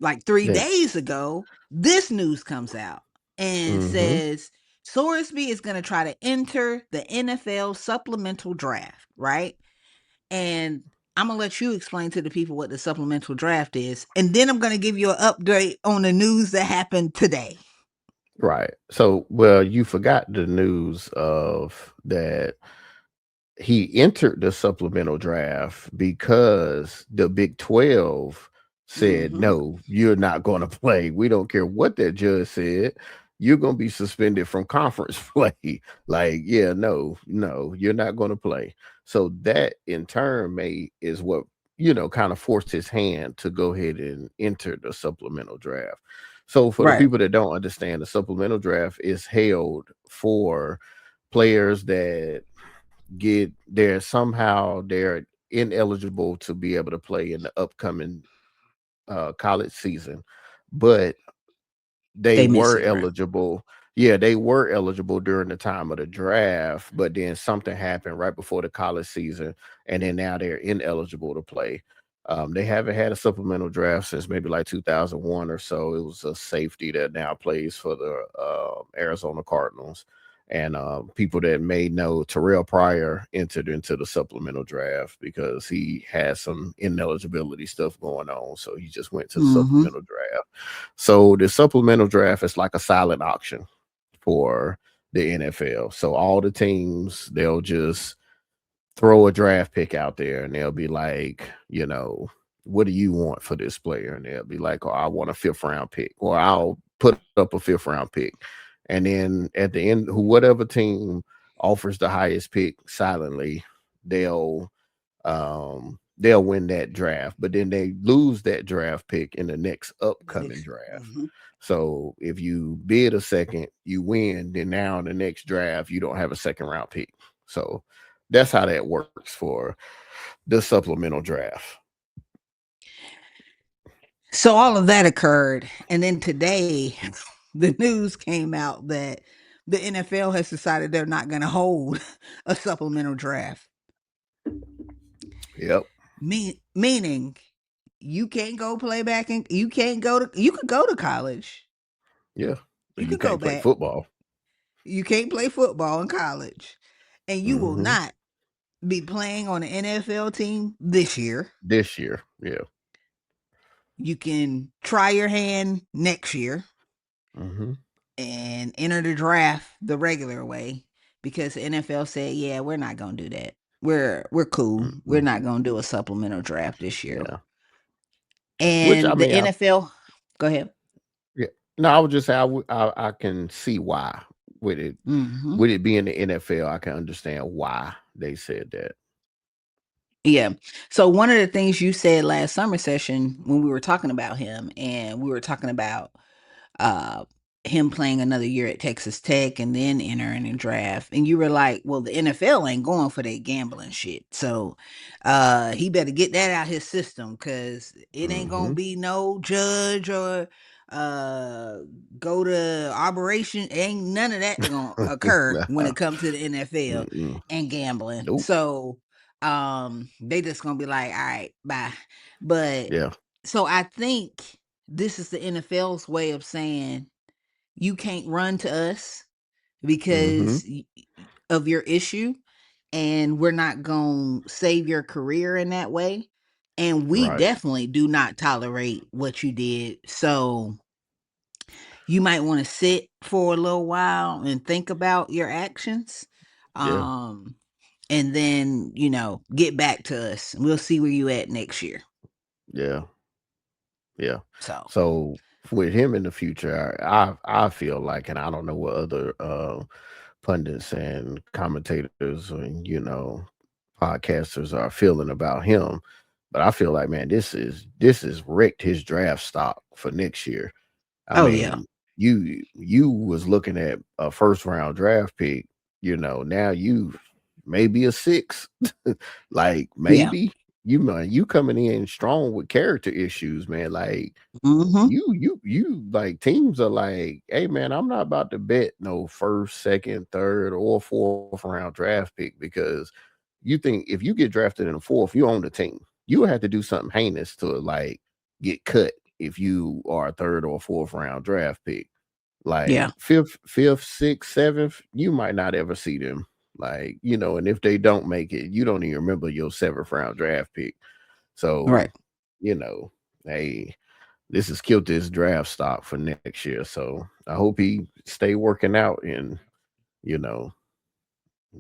S1: Like 3 days ago, this news comes out and
S2: Mm-hmm.
S1: says Sorsby is going to try to enter the NFL supplemental draft, right? And I'm going to let you explain to the people what the supplemental draft is. And then I'm going to give you an update on the news that happened today.
S2: Right. So, well, you forgot the news of that he entered the supplemental draft because the Big 12 said,
S1: Mm-hmm.
S2: no, you're not going to play. We don't care what that judge said. You're going to be suspended from conference play. Like, yeah, no, you're not going to play. So that in turn is what, kind of forced his hand to go ahead and enter the supplemental draft. So for the
S1: Right.
S2: people that don't understand, the supplemental draft is held for players that they're ineligible to be able to play in the upcoming college season, but they
S1: They miss
S2: were
S1: it, right?
S2: eligible. Yeah, they were eligible during the time of the draft, but then something happened right before the college season, and then now they're ineligible to play. They haven't had a supplemental draft since maybe like 2001 or so. It was a safety that now plays for the Arizona Cardinals. And people that may know, Terrell Pryor entered into the supplemental draft because he had some ineligibility stuff going on. So he just went to the
S1: Mm-hmm.
S2: supplemental draft. So the supplemental draft is like a silent auction for the NFL. So all the teams, they'll just throw a draft pick out there and they'll be like, what do you want for this player? And they'll be like, oh, I want a fifth round pick, or I'll put up a fifth round pick. And then at the end, whatever team offers the highest pick silently, they'll they'll win that draft, but then they lose that draft pick in the next upcoming draft.
S1: Mm-hmm.
S2: So if you bid a second, you win. Then now in the next draft, you don't have a second round pick. So that's how that works for the supplemental draft.
S1: So all of that occurred. And then today, the news came out that the NFL has decided they're not going to hold a supplemental draft.
S2: Yep.
S1: Meaning you can't go play back and you can't go to you could go to college.
S2: Yeah.
S1: You
S2: But you
S1: could go
S2: can't play
S1: back.
S2: football.
S1: You can't play football in college. And you will
S2: Hmm.
S1: not be playing on an NFL team this year.
S2: This year. Yeah.
S1: You can try your hand next year
S2: Hmm.
S1: and enter the draft the regular way because the NFL said, "Yeah, we're not going to do that. We're cool. We're
S2: Hmm.
S1: not going to do a supplemental draft this year."
S2: Yeah. Which I
S1: And the
S2: mean,
S1: NFL, go ahead.
S2: yeah. No, I would just say I can see why with it
S1: Mhm.
S2: with it being the NFL. I can understand why they said that.
S1: Yeah. So one of the things you said last summer session when we were talking about him and we were talking about uh him playing another year at Texas Tech and then entering the draft and you were like, "Well, the NFL ain't going for that gambling shit. So, he better get that out his system cuz it ain't going to
S2: Hmm.
S1: be no judge or uh go to operation. Ain't none of that going to occur when it comes to the NFL
S2: Mm-mm.
S1: and gambling."
S2: Nope.
S1: So, they just going to be like, "All right, bye." But
S2: Yeah.
S1: so I think this is the NFL's way of saying you can't run to us
S2: Hmm.
S1: because of your issue, and we're not going to save your career in that way. And we
S2: Right.
S1: definitely do not tolerate what you did. So you might want to sit for a little while and think about your actions.
S2: Yeah.
S1: Um, and then, get back to us. We'll see where you at next year.
S2: Yeah. Yeah.
S1: So,
S2: So with him in the future, I feel like, and I don't know what other pundits and commentators and podcasters are feeling about him, but I feel like, man, this is wrecked his draft stock for next year. I
S1: oh yeah.
S2: mean, you was looking at a first round draft pick, now you maybe a 6. Like
S1: Yeah.
S2: maybe you coming in strong with character issues, man. Like
S1: Mm-hmm.
S2: you like teams are like, hey man, I'm not about to bet no first, second, third, or fourth round draft pick because you think if you get drafted in the fourth, you own the team. You would have to do something heinous to like get cut if you are a third or fourth round draft pick. Like
S1: Yeah.
S2: fifth, sixth, seventh, you might not ever see them. Like, and if they don't make it, you don't even remember your seventh round draft pick. So,
S1: Right.
S2: you know, hey, this has killed this draft stock for next year. So I hope he stay working out and, you know,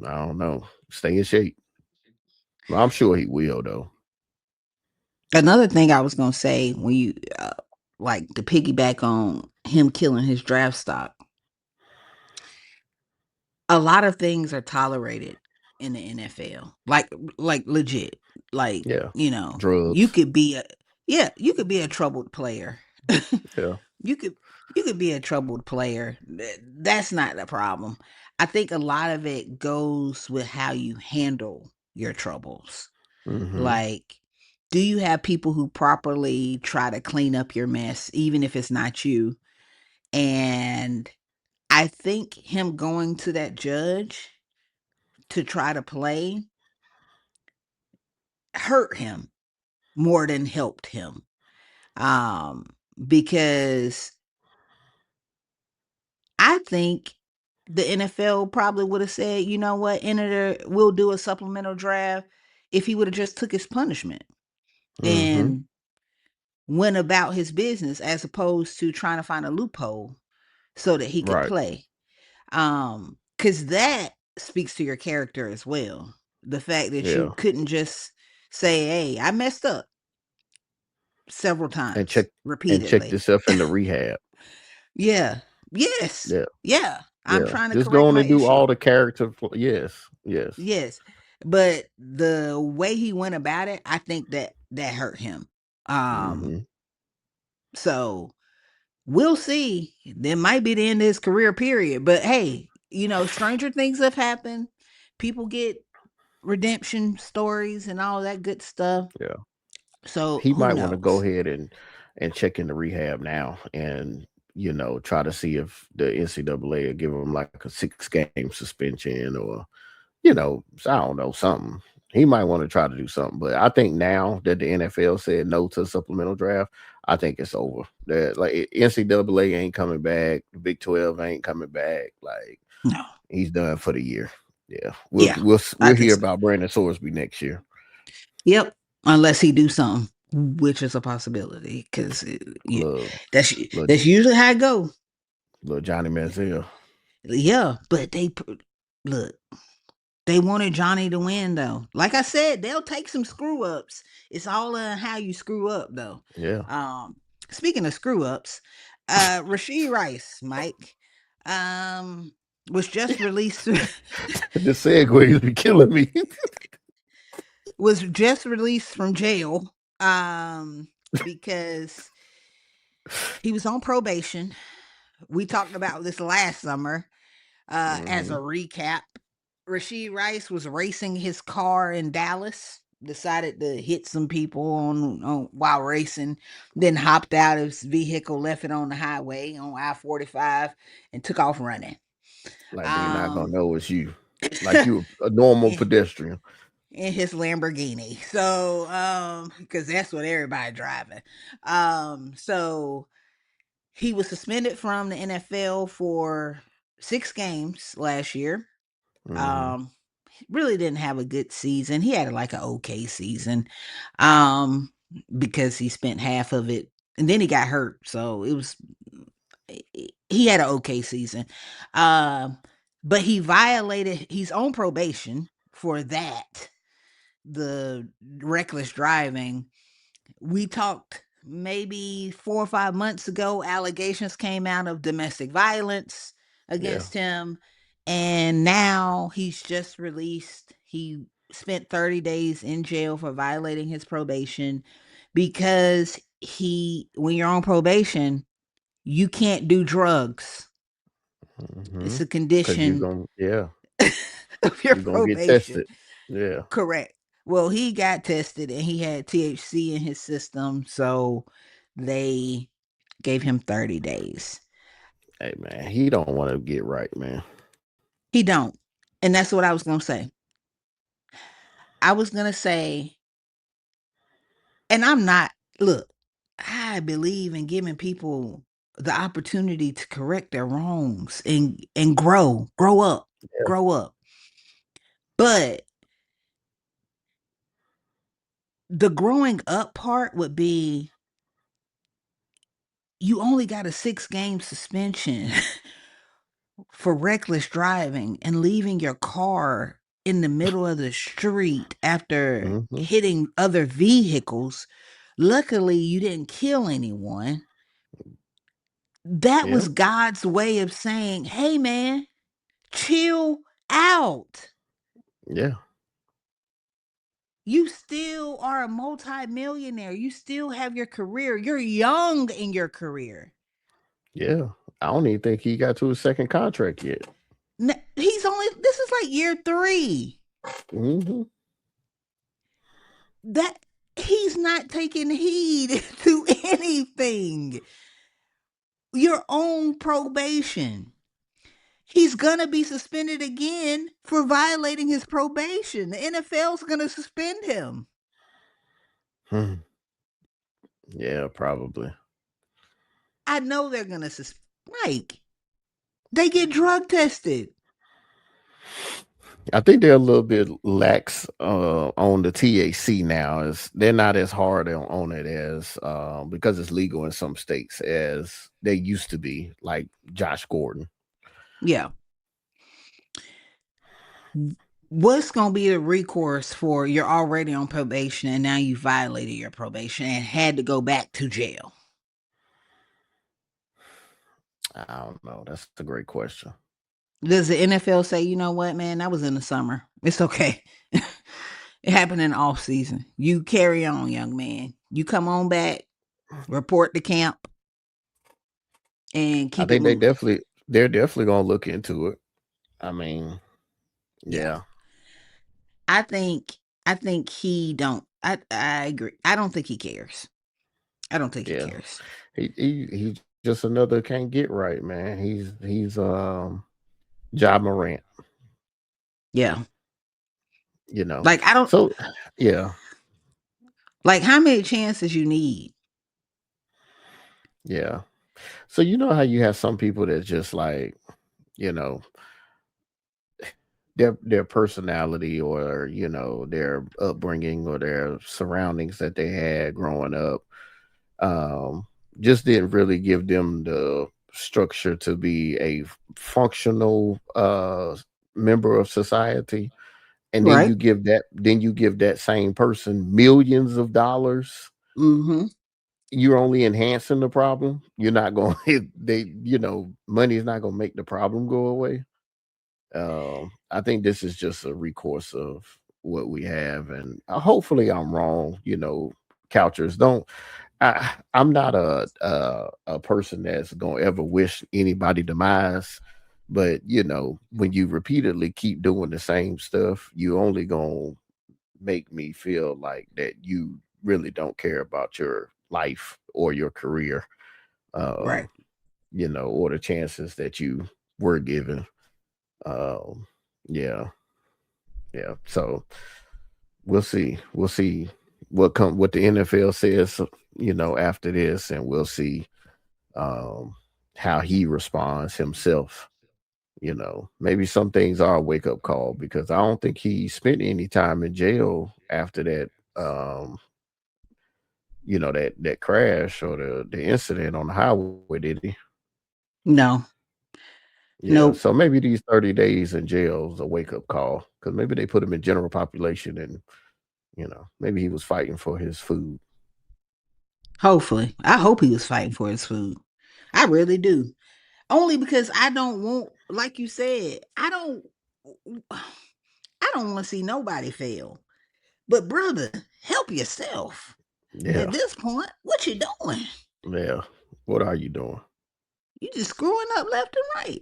S2: I don't know, stay in shape. Well, I'm sure he will though.
S1: Another thing I was gonna say when you like to piggyback on him killing his draft stock, a lot of things are tolerated in the NFL. Like legit. Like,
S2: Yeah.
S1: you
S2: Drugs.
S1: could be a yeah, you could be a troubled player.
S2: Yeah.
S1: you could you could be a troubled player. That's not the problem. I think a lot of it goes with how you handle your troubles.
S2: Mm-hmm.
S1: Like, do you have people who properly try to clean up your mess, even if it's not you? And I think him going to that judge to try to play hurt him more than helped him. Um, because I think the NFL probably would have said, you know what, we'll do a supplemental draft if he would have just took his punishment
S2: Mm-hmm.
S1: and went about his business as opposed to trying to find a loophole so that he could
S2: Right.
S1: play. Cuz that speaks to your character as well. The fact that you
S2: Yeah.
S1: couldn't just say, "Hey, I messed up several
S2: And
S1: times,
S2: check
S1: repeatedly."
S2: yourself into rehab.
S1: Yeah. Yes.
S2: Yeah.
S1: Yeah. I'm
S2: Yeah.
S1: trying to
S2: Just go
S1: correct
S2: on
S1: my
S2: and do
S1: issue.
S2: all the character. Yes. Yes.
S1: Yes. But the way he went about it, I think that hurt him. Um,
S2: Mm-hmm.
S1: so we'll see. That might be the end of his career period. But hey, stranger things have happened. People get redemption stories and all that good stuff.
S2: Yeah.
S1: So
S2: He
S1: who
S2: might want to go
S1: knows?
S2: ahead and check into rehab now and try to see if the NCAA will give him like a 6 game suspension or I don't know, something. He might want to try to do something, but I think now that the NFL said no to supplemental draft, I think it's over. That like NCAA ain't coming back, the Big 12 ain't coming back. Like
S1: No.
S2: he's done for the year. Yeah, we'll
S1: Yeah,
S2: we'll
S1: I
S2: we'll
S1: think
S2: hear
S1: so.
S2: about Brandon Sorsby next year.
S1: Yep. Unless he do something, which is a possibility, because yeah,
S2: Look,
S1: that's
S2: look,
S1: that's usually how it go.
S2: look, Johnny Manziel.
S1: Yeah, but look. They wanted Johnny to win, though. Like I said, they'll take some screw ups. It's all how you screw up, though.
S2: Yeah,
S1: Um, Speaking of screw ups, Rashee Rice, Mike, um, was just released.
S2: the segues be killing me.
S1: Was just released from jail. Because he was on probation. We talked about this last summer. As a
S2: Hmm.
S1: recap, Rashee Rice was racing his car in Dallas, decided to hit some people on while racing, then hopped out of his vehicle, left it on the highway on I-45, and took off running.
S2: Like they not gonna
S1: Um,
S2: know it's you. Like you a normal
S1: in,
S2: pedestrian.
S1: in his Lamborghini. So, because that's what everybody driving. So he was suspended from the NFL for 6 games last year.
S2: Hmm.
S1: Um, really didn't have a good season. He had like an okay season, um, because he spent half of it, and then he got hurt. So it was he had an okay season, um, but he violated. He's on probation for that. The reckless driving, we talked maybe 4 or 5 months ago. Allegations came out of domestic violence
S2: Yeah.
S1: against him, and now he's just released. He spent 30 days in jail for violating his probation because when you're on probation, you can't do drugs.
S2: Hmm.
S1: It's a
S2: Cause you
S1: condition.
S2: gonna, yeah.
S1: of your
S2: You're gonna get
S1: probation.
S2: tested. Yeah.
S1: Correct. Well, he got tested and he had THC in his system, so they gave him 30 days.
S2: Hey man, he don't want to get right, man.
S1: He don't. And that's what I was going to say. I was going to say, and I'm not, look, I believe in giving people the opportunity to correct their wrongs and grow up,
S2: Yeah.
S1: grow up. But the growing up part would be you only got a 6-game suspension for reckless driving and leaving your car in the middle of the street after
S2: Hmm.
S1: hitting other vehicles. Luckily, you didn't kill anyone. That
S2: Yeah.
S1: was God's way of saying, hey, man, chill out.
S2: Yeah.
S1: You still are a multimillionaire. You still have your career. You're young in your career.
S2: Yeah. I don't even think he got to his second contract yet.
S1: He's only, this is like year 3.
S2: Hmm.
S1: That he's not taking heed to anything. Your own probation. He's gonna be suspended again for violating his probation. The NFL's gonna suspend him.
S2: Hmm. Yeah, probably.
S1: I know they're gonna suspend. Mike, they get drug tested.
S2: I think they're a little bit lax on the TAC now. Is they're not as hard on it as because it's legal in some states as they used to be, like Josh Gordon.
S1: Yeah. What's gonna be the recourse for you're already on probation and now you violated your probation and had to go back to jail?
S2: I don't know. That's a great question.
S1: Does the NFL say, you know what, man, that was in the summer. It's okay. It happened in off season. You carry on, young man. You come on back, report to camp, and
S2: I
S1: keep it
S2: think
S1: moving.
S2: they're definitely gonna look into it. I mean,
S1: Yeah.
S2: yeah,
S1: I think he don't I agree. I don't think he cares. I don't think he
S2: yeah.
S1: cares.
S2: He's just another can't get right, man. He's Ja Morant,
S1: Yeah.
S2: you know.
S1: Like I don't
S2: So yeah,
S1: like how many chances you need.
S2: yeah. So you know how you have some people that just like, you know, their personality or their upbringing or their surroundings that they had growing up um just didn't really give them the structure to be a functional member of society, and then
S1: Right.
S2: you give that same person millions of dollars.
S1: Mm-hmm.
S2: You're only enhancing the problem. You're not going money is not going to make the problem go away. I think this is just a recourse of what we have, and hopefully I'm wrong. Couchers don't. I'm not a person that's gonna ever wish anybody demise, but when you repeatedly keep doing the same stuff, you only gonna make me feel like that you really don't care about your life or your career,
S1: Right.
S2: um, or the chances that you were given. Um, yeah, yeah. So we'll see. We'll see what the NFL says, after this, and we'll see um how he responds himself. Maybe some things are a wake up call because I don't think he spent any time in jail after that. That crash or the incident on the highway, did he?
S1: No.
S2: Yeah,
S1: Nope.
S2: so maybe these 30 days in jail is a wake up call because maybe they put him in general population, and maybe he was fighting for his food.
S1: Hopefully. I hope he was fighting for his food. I really do. Only because I don't want, like you said, I don't want to see nobody fail. But brother, help yourself. At
S2: Yeah,
S1: this point, what you doing?
S2: yeah. What are you doing?
S1: You just screwing up left and right.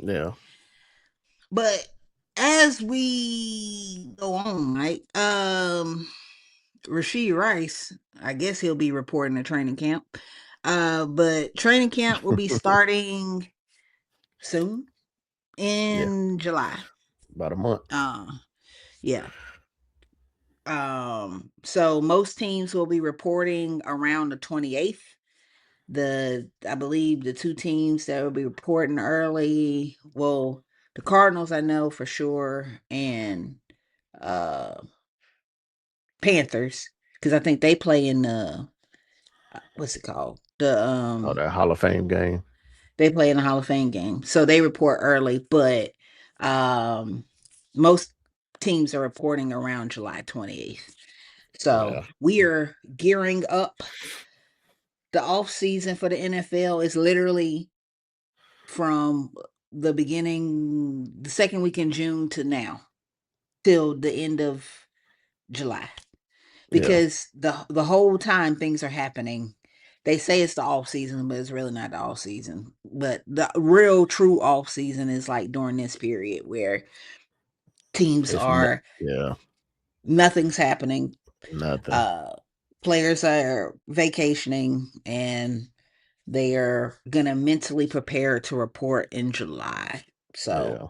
S2: Yeah,
S1: But as we go on, Mike, Rashee Rice, I guess he'll be reporting to training camp. But training camp will be starting soon
S2: Yeah,
S1: in July.
S2: about a month.
S1: Uh, yeah. So most teams will be reporting around the 28th. I believe the two teams that will be reporting early, well, the Cardinals I know for sure, and uh Panthers, because I think they play in the what's it called?
S2: Oh, that Hall of Fame game.
S1: They play in the Hall of Fame game. So they report early, but um most teams are reporting around July 28th. So
S2: Yeah,
S1: we are gearing up. The off season for the NFL is literally from the beginning, the second week in June to now, till the end of July.
S2: yeah.
S1: Because the whole time things are happening. They say it's the off season, but it's really not the off season. But the real true off season is like during this period where teams are
S2: Yeah,
S1: nothing's happening.
S2: nothing.
S1: Uh Players are vacationing and they are gonna mentally prepare to report in July. So
S2: Yeah,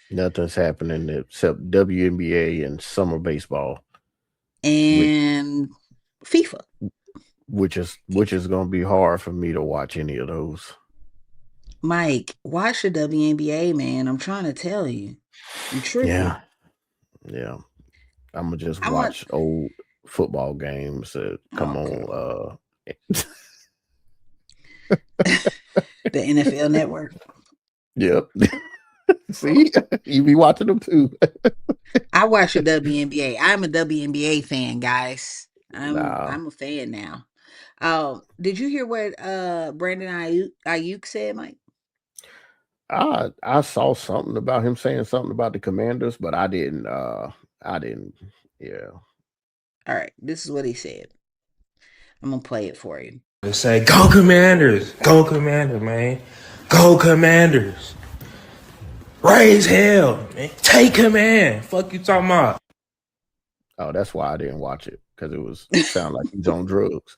S2: nothing's happening except WNBA and summer baseball, which
S1: and FIFA.
S2: which is going to be hard for me to watch any of those.
S1: Mike, watch the WNBA, man. I'm trying to tell you. You
S2: Yeah,
S1: tripping.
S2: yeah. I'm gonna just
S1: I want
S2: watch old football games that come
S1: okay.
S2: on.
S1: The NFL network.
S2: Yep. See, you be watching them too.
S1: I watch the WNBA. I'm a WNBA fan, guys.
S2: Nah,
S1: I'm a fan now. Did you hear what Brandon Ayuk said, Mike?
S2: I saw something about him saying something about the Commanders, but I didn't. Yeah,
S1: All right, this is what he said. I'm gonna play it for you.
S3: They say, go Commanders, man. Go Commanders. Raise hell, man. Take command. Fuck you talking about?
S2: oh, that's why I didn't watch it because it was sound like he's on drugs.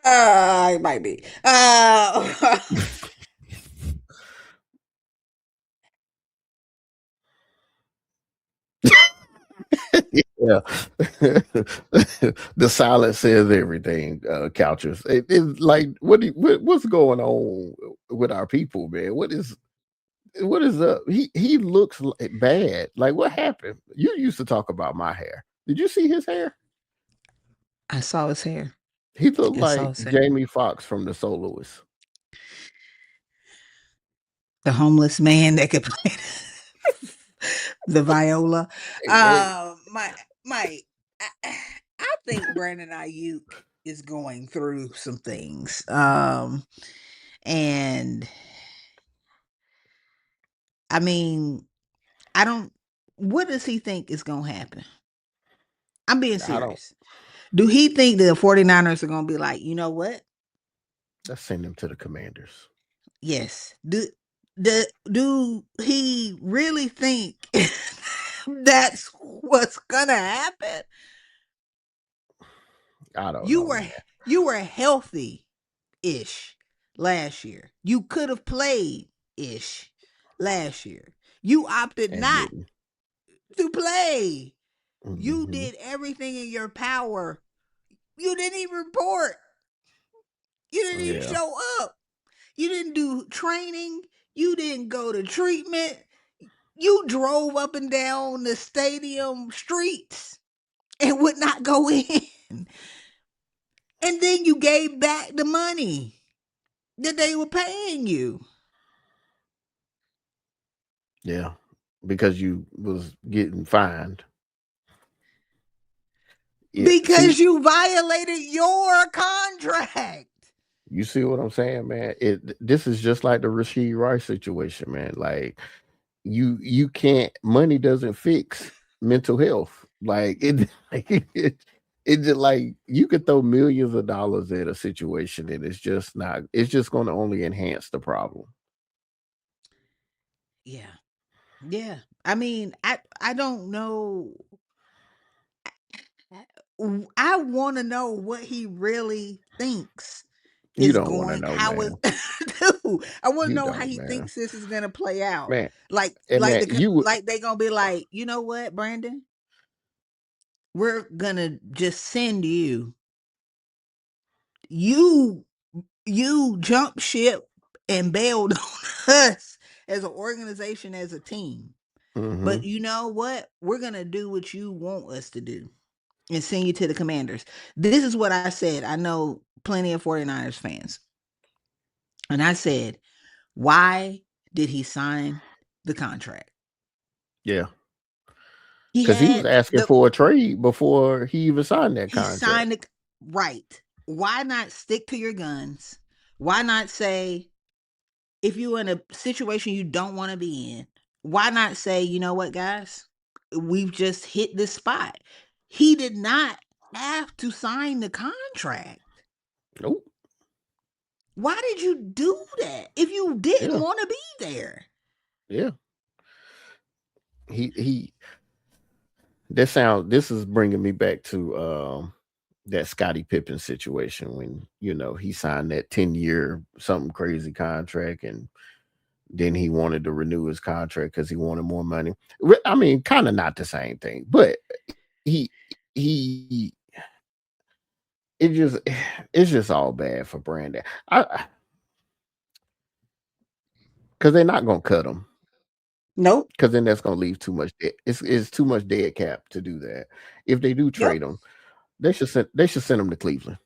S1: It might be.
S2: Yeah, the silence says everything. Couches. It's like what's going on with our people, man? What is up? He looks bad. Like what happened? You used to talk about my hair. Did you see his hair?
S1: I saw his hair.
S2: He looked
S1: I saw
S2: like
S1: his hair.
S2: Jamie Foxx from the Soloists.
S1: The homeless man that could play the viola.
S2: Hey,
S1: My I, I think Brandon Ayuk is going through some things. And I mean, I don't. What does he think is going to happen? I'm being
S2: I don't.
S1: serious. Do he think the 49ers are going to be like, you know what?
S2: Let's send him to the Commanders.
S1: Yes. Do he really think that's what's gonna happen?
S2: I don't
S1: You
S2: know,
S1: were
S2: man.
S1: you were healthy ish last year. You could have played ish last year. You opted
S2: And
S1: not
S2: didn't.
S1: to play. You
S2: Hmm.
S1: did everything in your power. You didn't even report. You didn't even
S2: Yeah,
S1: show up. You didn't do training. You didn't go to treatment. You drove up and down the stadium streets and would not go in. And then you gave back the money that they were paying you
S2: yeah. Because you was getting fined. Yeah. See,
S1: because you violated your contract.
S2: you see what I'm saying, man? This is just like the Rashee Rice situation, man. Like you can't money doesn't fix mental health. Like it it just like you could throw millions of dollars at a situation and it's just gonna only enhance the problem.
S1: Yeah. Yeah. I mean, I don't know. I want to know what he really thinks
S2: You
S1: is
S2: don't want to
S1: going.
S2: know,
S1: How is?
S2: man.
S1: Dude, I want to
S2: You
S1: know how
S2: don't,
S1: he
S2: man.
S1: thinks this is gonna play out.
S2: Man,
S1: Like,
S2: and man, you would.
S1: like they gonna be like, you know what, Brandon, we're gonna just send you. You jump ship and bailed on us as an organization, as a team.
S2: Hmm.
S1: But you know what? We're gonna do what you want us to do and send you to the Commanders. This is what I said. I know plenty of 49ers fans. And I said, why did he sign the contract?
S2: Yeah,
S1: He
S2: because he was
S1: had
S2: asking
S1: the
S2: for a trade before he even signed that
S1: he
S2: contract.
S1: signed it right. Why not stick to your guns? Why not say, if you're in a situation you don't want to be in, why not say, you know what, guys? We've just hit this spot. He did not have to sign the contract.
S2: Nope.
S1: Why did you do that if you didn't
S2: Yeah,
S1: want to be there?
S2: yeah. He. This sound. This is bringing me back to that Scottie Pippen situation when he signed that 10-year something crazy contract, and then he wanted to renew his contract because he wanted more money. I mean, kind of not the same thing, but he it just it's just all bad for Brandon. Because they're not gonna cut him,
S1: Nope.
S2: because then that's gonna leave too much. It's too much dead cap to do that. If they do
S1: Yep.
S2: trade him, they should send him to Cleveland.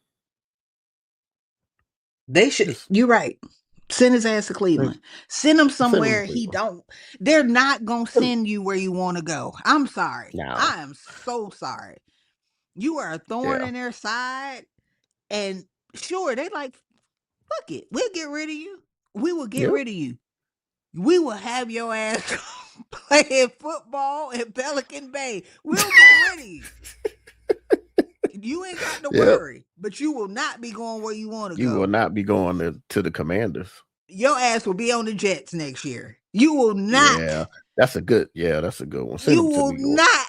S1: They should.
S2: Just
S1: You're right. Send his ass to
S2: send,
S1: Cleveland. Send him
S2: send him to
S1: somewhere he
S2: Cleveland.
S1: don't. They're not gonna
S2: Send him,
S1: send you where you want to go. I'm sorry.
S2: now,
S1: I am so sorry. You are a thorn
S2: yeah,
S1: in their side. And sure, they like, fuck it. We'll get rid of you. We will get
S2: yep,
S1: rid of you. We will have your ass playing football in Pelican Bay. We'll get rid of you. You ain't got to
S2: yep.
S1: worry, but you will not be going where you want to
S2: You will
S1: go.
S2: not be going to the Commanders.
S1: Your ass will be on the Jets next year. You will not.
S2: Yeah, that's a good. Yeah, that's a good one. Send
S1: You
S2: him to
S1: will
S2: New York.
S1: not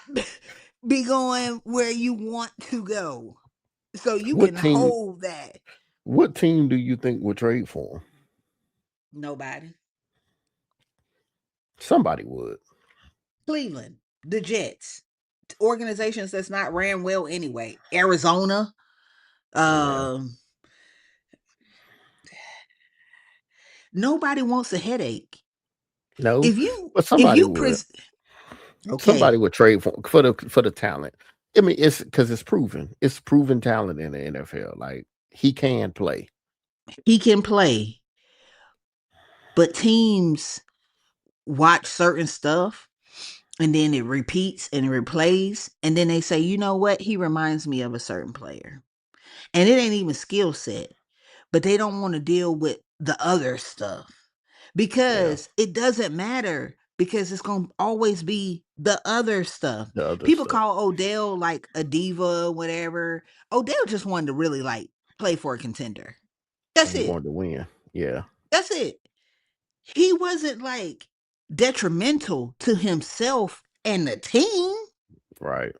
S1: be going where you want to go. So you
S2: What
S1: can
S2: team?
S1: hold that.
S2: What team do you think would trade for him?
S1: Nobody.
S2: Somebody would.
S1: Cleveland, the Jets, organizations that's not ran well anyway. Arizona.
S2: Yeah.
S1: Um, Nobody wants a headache.
S2: No,
S1: If you
S2: but
S1: if
S2: somebody
S1: you
S2: would. Somebody
S1: okay,
S2: would trade for the talent. I mean, it's because it's proven. It's proven talent in the NFL. Like, he can play.
S1: he can play, but teams watch certain stuff and then it repeats and it replays, and then they say, you know what, he reminds me of a certain player, and it ain't even skill set, but they don't want to deal with the other stuff
S2: Yeah,
S1: because it doesn't matter, because it's going to always be the other stuff.
S2: the other
S1: People
S2: stuff.
S1: call Odell like a diva, whatever. Odell just wanted to really like play for a contender. That's
S2: He
S1: it.
S2: wanted to win. Yeah,
S1: That's it. He wasn't like detrimental to himself and the team.
S2: right.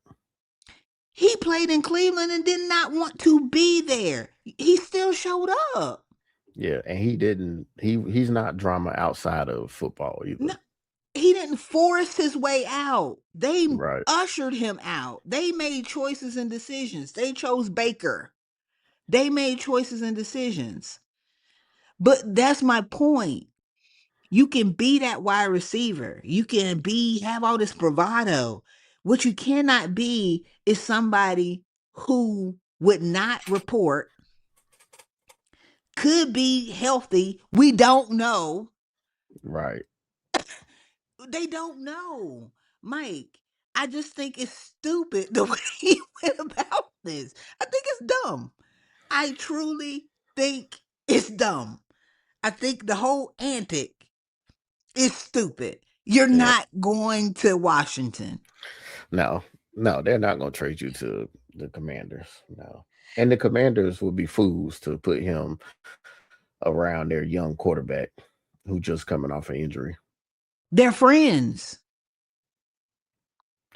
S1: He played in Cleveland and did not want to be there. He still showed up.
S2: Yeah, and he didn't. He's not drama outside of football
S1: No,
S2: either.
S1: he didn't force his way out. They
S2: Right.
S1: ushered him out. They made choices and decisions. They chose Baker. They made choices and decisions. But that's my point. You can be that wide receiver. You can have all this bravado. What you cannot be is somebody who would not report, could be healthy. We don't know.
S2: Right.
S1: They don't know. Mike, I just think it's stupid the way he went about this. I think it's dumb. I truly think it's dumb. I think the whole antic is stupid. You're
S2: Yeah.
S1: not going to Washington.
S2: No, no, they're not going to trade you to the Commanders. No, and the Commanders would be fools to put him around their young quarterback who just coming off an injury.
S1: They're friends.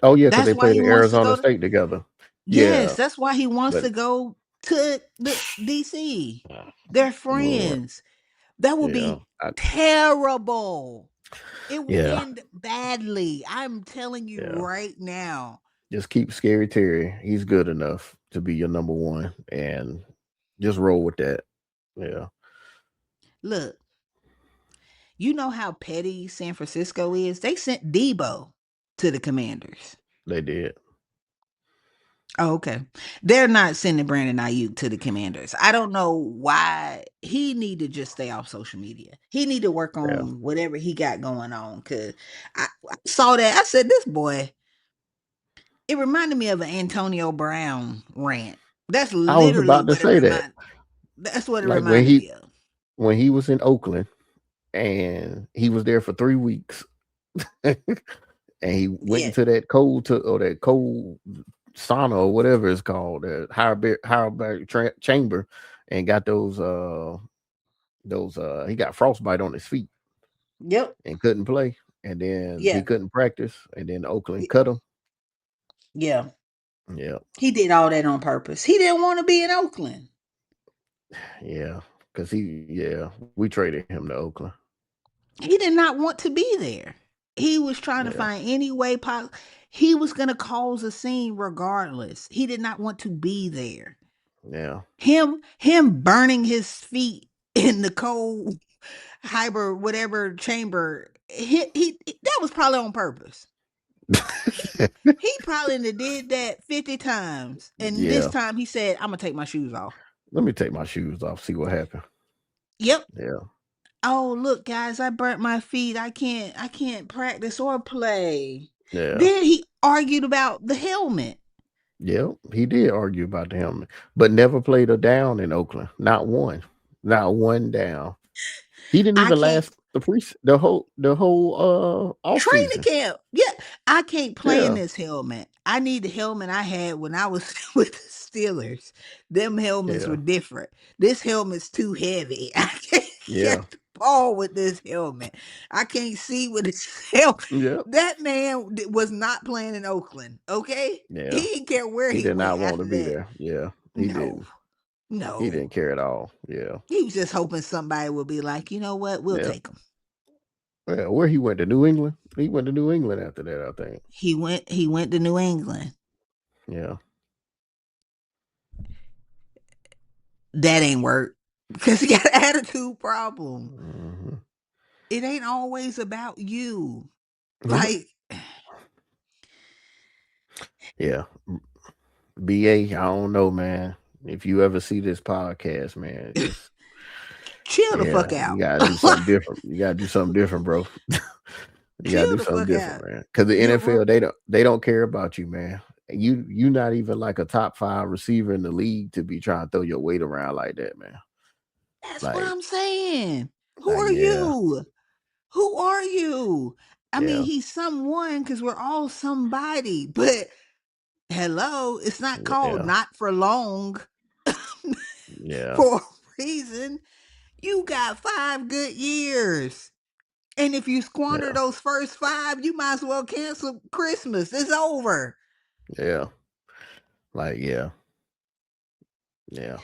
S2: Oh yeah, because
S1: That's
S2: they
S1: why
S2: played
S1: he
S2: at
S1: wants to
S2: Arizona
S1: go to.
S2: State together.
S1: Yes,
S2: Yeah,
S1: that's why he wants
S2: but
S1: to go to the DC.
S2: uh,
S1: They're
S2: Lord,
S1: friends. That would
S2: yeah,
S1: be terrible. It will
S2: yeah,
S1: end badly. I'm telling you
S2: yeah.
S1: right now.
S2: Just keep Scary Terry. He's good enough to be your number one, and just roll with that. Yeah,
S1: Look, you know how petty San Francisco is? They sent Debo to the Commanders.
S2: they did.
S1: Oh, okay. They're not sending Brandon Aiyuk to the Commanders. I don't know why. He need to just stay off social media. He need to work
S2: Yeah,
S1: on whatever he got going on. Cause I saw that. I said, this boy, it reminded me of an Antonio Brown rant. That's
S2: I was
S1: literally
S2: about to
S1: what
S2: say that.
S1: that's what it
S2: Like
S1: reminded me of.
S2: when he was in Oakland and he was there for 3 weeks, and he went
S1: Yeah.
S2: into that cold sauna or whatever it's called, the higher chamber, and got those he got frostbite on his feet
S1: Yep.
S2: and couldn't play, and then he
S1: Yeah.
S2: couldn't practice, and then Oakland
S1: y-
S2: cut him.
S1: Yeah.
S2: Yeah,
S1: He did all that on purpose. He didn't want to be in Oakland.
S2: yeah, because we traded him to Oakland.
S1: He did not want to be there. He was trying to
S2: Yeah,
S1: find any way possible. He was going to cause a scene regardless. He did not want to be there.
S2: yeah.
S1: Him burning his feet in the cold hyper whatever chamber. That was probably on purpose. He probably did that 50 times. And this
S2: Yeah.
S1: time he said, I'm gonna take my shoes off.
S2: Let me take my shoes off, see what happened.
S1: Yep.
S2: Yeah,
S1: Oh, look, guys, I burnt my feet. I can't practice or play.
S2: yeah,
S1: Then he argued about the helmet.
S2: yeah. He did argue about the helmet, but never played a down in Oakland. Not one down. He didn't
S1: I
S2: even
S1: can't
S2: last the whole off
S1: training
S2: season.
S1: camp. Yeah, I can't play in
S2: Yeah,
S1: this helmet. I need the helmet I had when I was with the Steelers. Them helmets
S2: yeah,
S1: were different. This helmet's too heavy. I can't
S2: yeah,
S1: catch the ball with this helmet. I can't see with this helmet.
S2: yeah,
S1: That man was not playing in Oakland. Okay, he
S2: yeah.
S1: didn't care where
S2: He
S1: he
S2: did
S1: went
S2: not want to
S1: after
S2: be
S1: that.
S2: there. Yeah, he
S1: No,
S2: didn't. He
S1: no.
S2: didn't care at all. Yeah,
S1: He was just hoping somebody would be like, you know what, we'll
S2: yeah.
S1: take him.
S2: Yeah, where he went to New England. He went to New England after that, I think.
S1: He went to New England.
S2: Yeah,
S1: That ain't work because he got an attitude problem.
S2: hmm,
S1: It ain't always about you.
S2: yeah,
S1: Like,
S2: yeah. BA, I don't know, man. If you ever see this podcast, man, just
S1: chill the
S2: yeah,
S1: fuck
S2: you
S1: out.
S2: gotta do something different. You gotta do something different, bro. You gotta
S1: Chill
S2: do
S1: the
S2: something
S1: fuck
S2: different,
S1: out.
S2: man. Because the
S1: You're
S2: NFL, they don't care about you, man. You not even like a top 5 receiver in the league to be trying to throw your weight around like that, man.
S1: That's what
S2: Like,
S1: I'm saying. Who
S2: like
S1: are
S2: yeah,
S1: you? Who are you? I mean,
S2: yeah,
S1: he's someone because we're all somebody, but hello, it's not called
S2: yeah,
S1: not for long
S2: yeah,
S1: for a reason. You got 5 good years. And if you squander
S2: yeah,
S1: those first 5, you might as well cancel Christmas. It's over.
S2: yeah. Like yeah, yeah.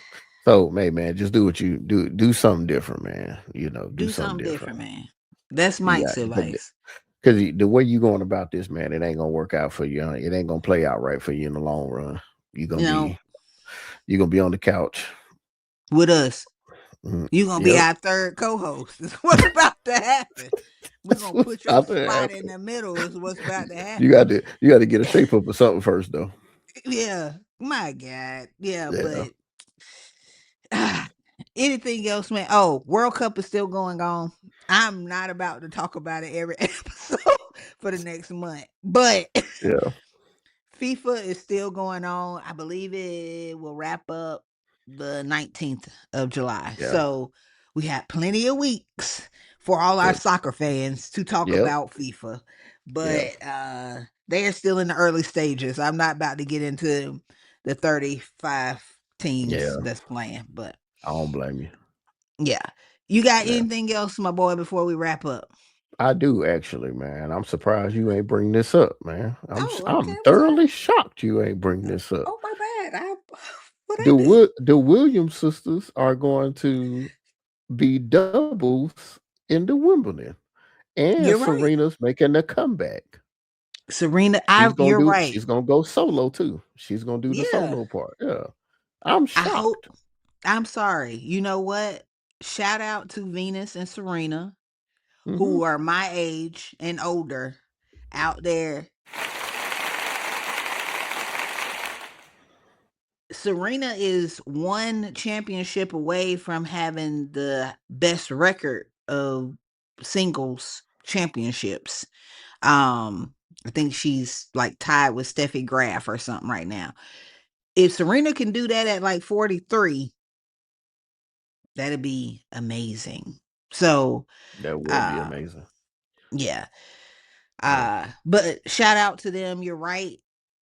S2: So, man, just do what you do. Do something different, man. Do
S1: Do
S2: something
S1: something
S2: different.
S1: different, man. That's
S2: You
S1: Mike's
S2: got
S1: advice.
S2: because the way you going about this, man, it ain't gonna work out for you. It ain't gonna play out right for you in the long run. You're gonna
S1: You know,
S2: be you're gonna be on the couch.
S1: with us,
S2: Mhm.
S1: you're going to be
S2: Yep.
S1: our third co host. That's what's about to happen. We're
S2: That's
S1: going to
S2: what's
S1: put your
S2: about to
S1: spot in
S2: happen.
S1: the middle, is what's about to
S2: You
S1: happen.
S2: got to you got to get a shape up or something first, though.
S1: Yeah. My God. Yeah.
S2: Yeah.
S1: But anything else, man? Oh, World Cup is still going on. I'm not about to talk about it every episode for the next month, but
S2: Yeah.
S1: FIFA is still going on. I believe it will wrap up the 19th of July.
S2: Yeah.
S1: So we had plenty of weeks for all our
S2: So,
S1: soccer fans to talk
S2: yep.
S1: about FIFA.
S2: Yeah.
S1: But they are still in the early stages. I'm not about to get into the 35 teams
S2: Yeah.
S1: that's playing, but
S2: I don't blame you.
S1: yeah. You got
S2: Yeah.
S1: anything else, my boy, before we wrap up?
S2: I do actually, man. I'm surprised you ain't bring this up, man.
S1: Oh, okay.
S2: I'm
S1: I'm sorry.
S2: thoroughly shocked you ain't bring this up.
S1: Oh, my bad. What I do?
S2: The Williams sisters are going to be doubles in the Wimbledon, and
S1: You're right.
S2: Serena's making a comeback.
S1: Serena,
S2: She's
S1: you're
S2: gonna
S1: right.
S2: do. She's gonna go solo too. She's gonna do the
S1: Yeah.
S2: solo part. Yeah, I'm
S1: I hope.
S2: shocked.
S1: I'm sorry. You know what? Shout out to Venus and Serena,
S2: Hmm.
S1: who are my age and older out there. Serena is one championship away from having the best record of singles championships. I think she's like tied with Steffi Graf or something right now. If Serena can do that at like 43, that'd be amazing. So,
S2: That will be
S1: uh,
S2: amazing.
S1: yeah.
S2: Yeah,
S1: But shout out to them. You're right.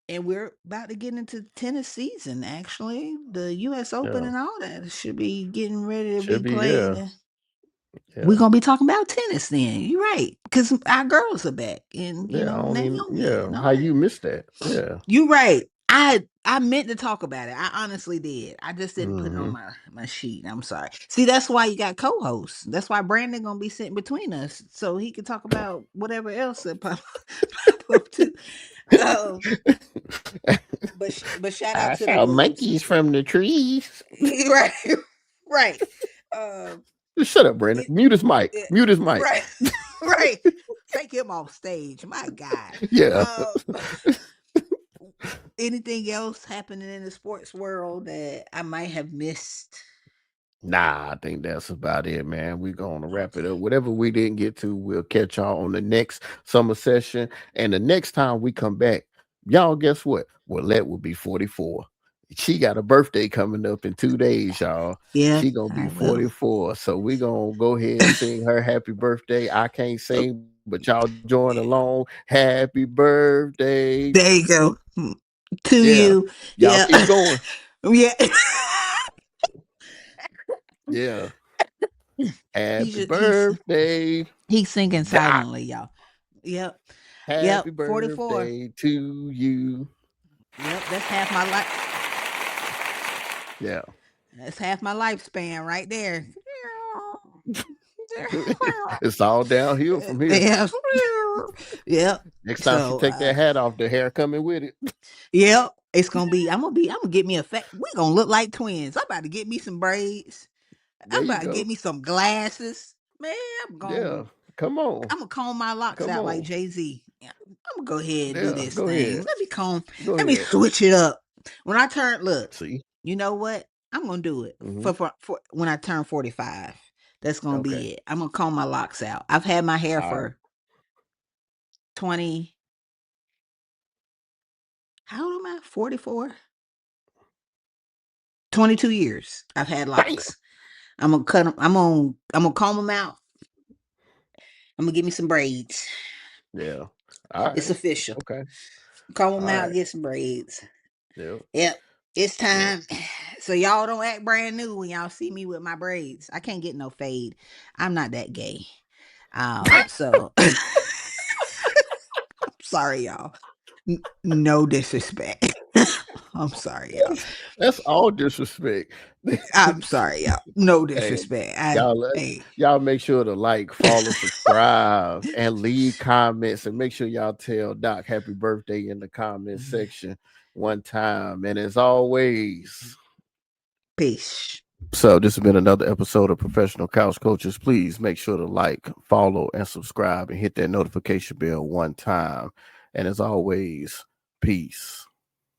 S1: And we're about to get into tennis season, actually. The US Open
S2: yeah.
S1: and all that should be getting ready to be
S2: Should be.
S1: played.
S2: Yeah,
S1: We're
S2: yeah,
S1: gonna be talking about tennis then. You're right. Because our girls are back and
S2: yeah. I don't even.
S1: Naomi
S2: Yeah,
S1: and all
S2: how
S1: that.
S2: you missed that? Yeah.
S1: You're right. I meant to talk about it. I honestly did. I just didn't put it on
S2: Hmm.
S1: my sheet. I'm sorry. See, that's why you got co-hosts. That's why Brandon gonna be sitting between us so he can talk about whatever else that pop up too. Um, but shout out
S2: I
S1: to the
S2: saw
S1: girls.
S2: monkeys from the trees.
S1: Right, right. Um,
S2: Shut up, Brandon.
S1: it,
S2: Mute his mic.
S1: it,
S2: Mute his mic.
S1: right, right. Take him off stage. My God.
S2: Yeah.
S1: Um, anything else happening in the sports world that I might have missed?
S2: Nah, I think that's about it, man. We're going to wrap it
S1: Okay.
S2: up. Whatever we didn't get to, we'll catch y'all on the next summer session. And the next time we come back, y'all, guess what? Willette will be 44. She got a birthday coming up in 2 days, y'all.
S1: Yeah,
S2: She gonna be
S1: I will.
S2: 44. So we gonna go ahead and sing her happy birthday. I can't sing, but y'all join along. Happy birthday.
S1: There you go. To
S2: Yeah.
S1: you.
S2: Y'all
S1: Yeah.
S2: keep going.
S1: Yeah.
S2: Yeah.
S1: he's
S2: Happy
S1: just, he's
S2: birthday.
S1: he's singing
S2: Doc.
S1: silently, y'all. Yep. Yep.
S2: Happy
S1: 44.
S2: birthday to you.
S1: Yep. That's half my life.
S2: Yeah.
S1: That's half my lifespan right there.
S2: It's all downhill from here.
S1: Yeah. Yep.
S2: Next time she
S1: So
S2: take that hat off, the hair coming with it.
S1: yep. It's gonna be I'm gonna get me a fat we gonna look like twins. I'm about to get me some braids.
S2: There
S1: I'm
S2: you
S1: about to get
S2: go.
S1: me some glasses. Man,
S2: Yeah. Come on.
S1: I'm gonna comb my locks
S2: Come
S1: out like
S2: on.
S1: Jay-Z. Yeah, I'm gonna go ahead and do
S2: Yeah.
S1: this
S2: Go
S1: thing.
S2: ahead. Go
S1: Let me
S2: ahead.
S1: switch it up. When I turn, look,
S2: See?
S1: you know what? I'm gonna do it
S2: Hmm.
S1: for when I turn 45. That's gonna
S2: Okay.
S1: be it. I'm gonna comb my locks out. I've had my hair
S2: All right.
S1: for 20. How old am I? 44. 22 years. I've had
S2: Bam.
S1: locks. I'm gonna cut them. I'm gonna comb them out. I'm gonna give me some braids.
S2: Yeah. All
S1: It's
S2: right.
S1: official.
S2: Okay.
S1: Comb them
S2: All
S1: out.
S2: right.
S1: Get some braids.
S2: Yep.
S1: Yep. It's
S2: Yep.
S1: time. So y'all don't act brand new when y'all see me with my braids. I can't get no fade. I'm not that gay. So I'm sorry, y'all. No disrespect. I'm sorry, y'all.
S2: That's all disrespect.
S1: I'm sorry, y'all. No
S2: Hey,
S1: disrespect. Hey,
S2: y'all make sure to like, follow, subscribe, and leave comments, and make sure y'all tell Doc happy birthday in the comment section one time. And as always,
S1: peace.
S2: so this has been another episode of Professional Couch Coaches. Please make sure to like, follow, and subscribe, and hit that notification bell one time. And as always, peace.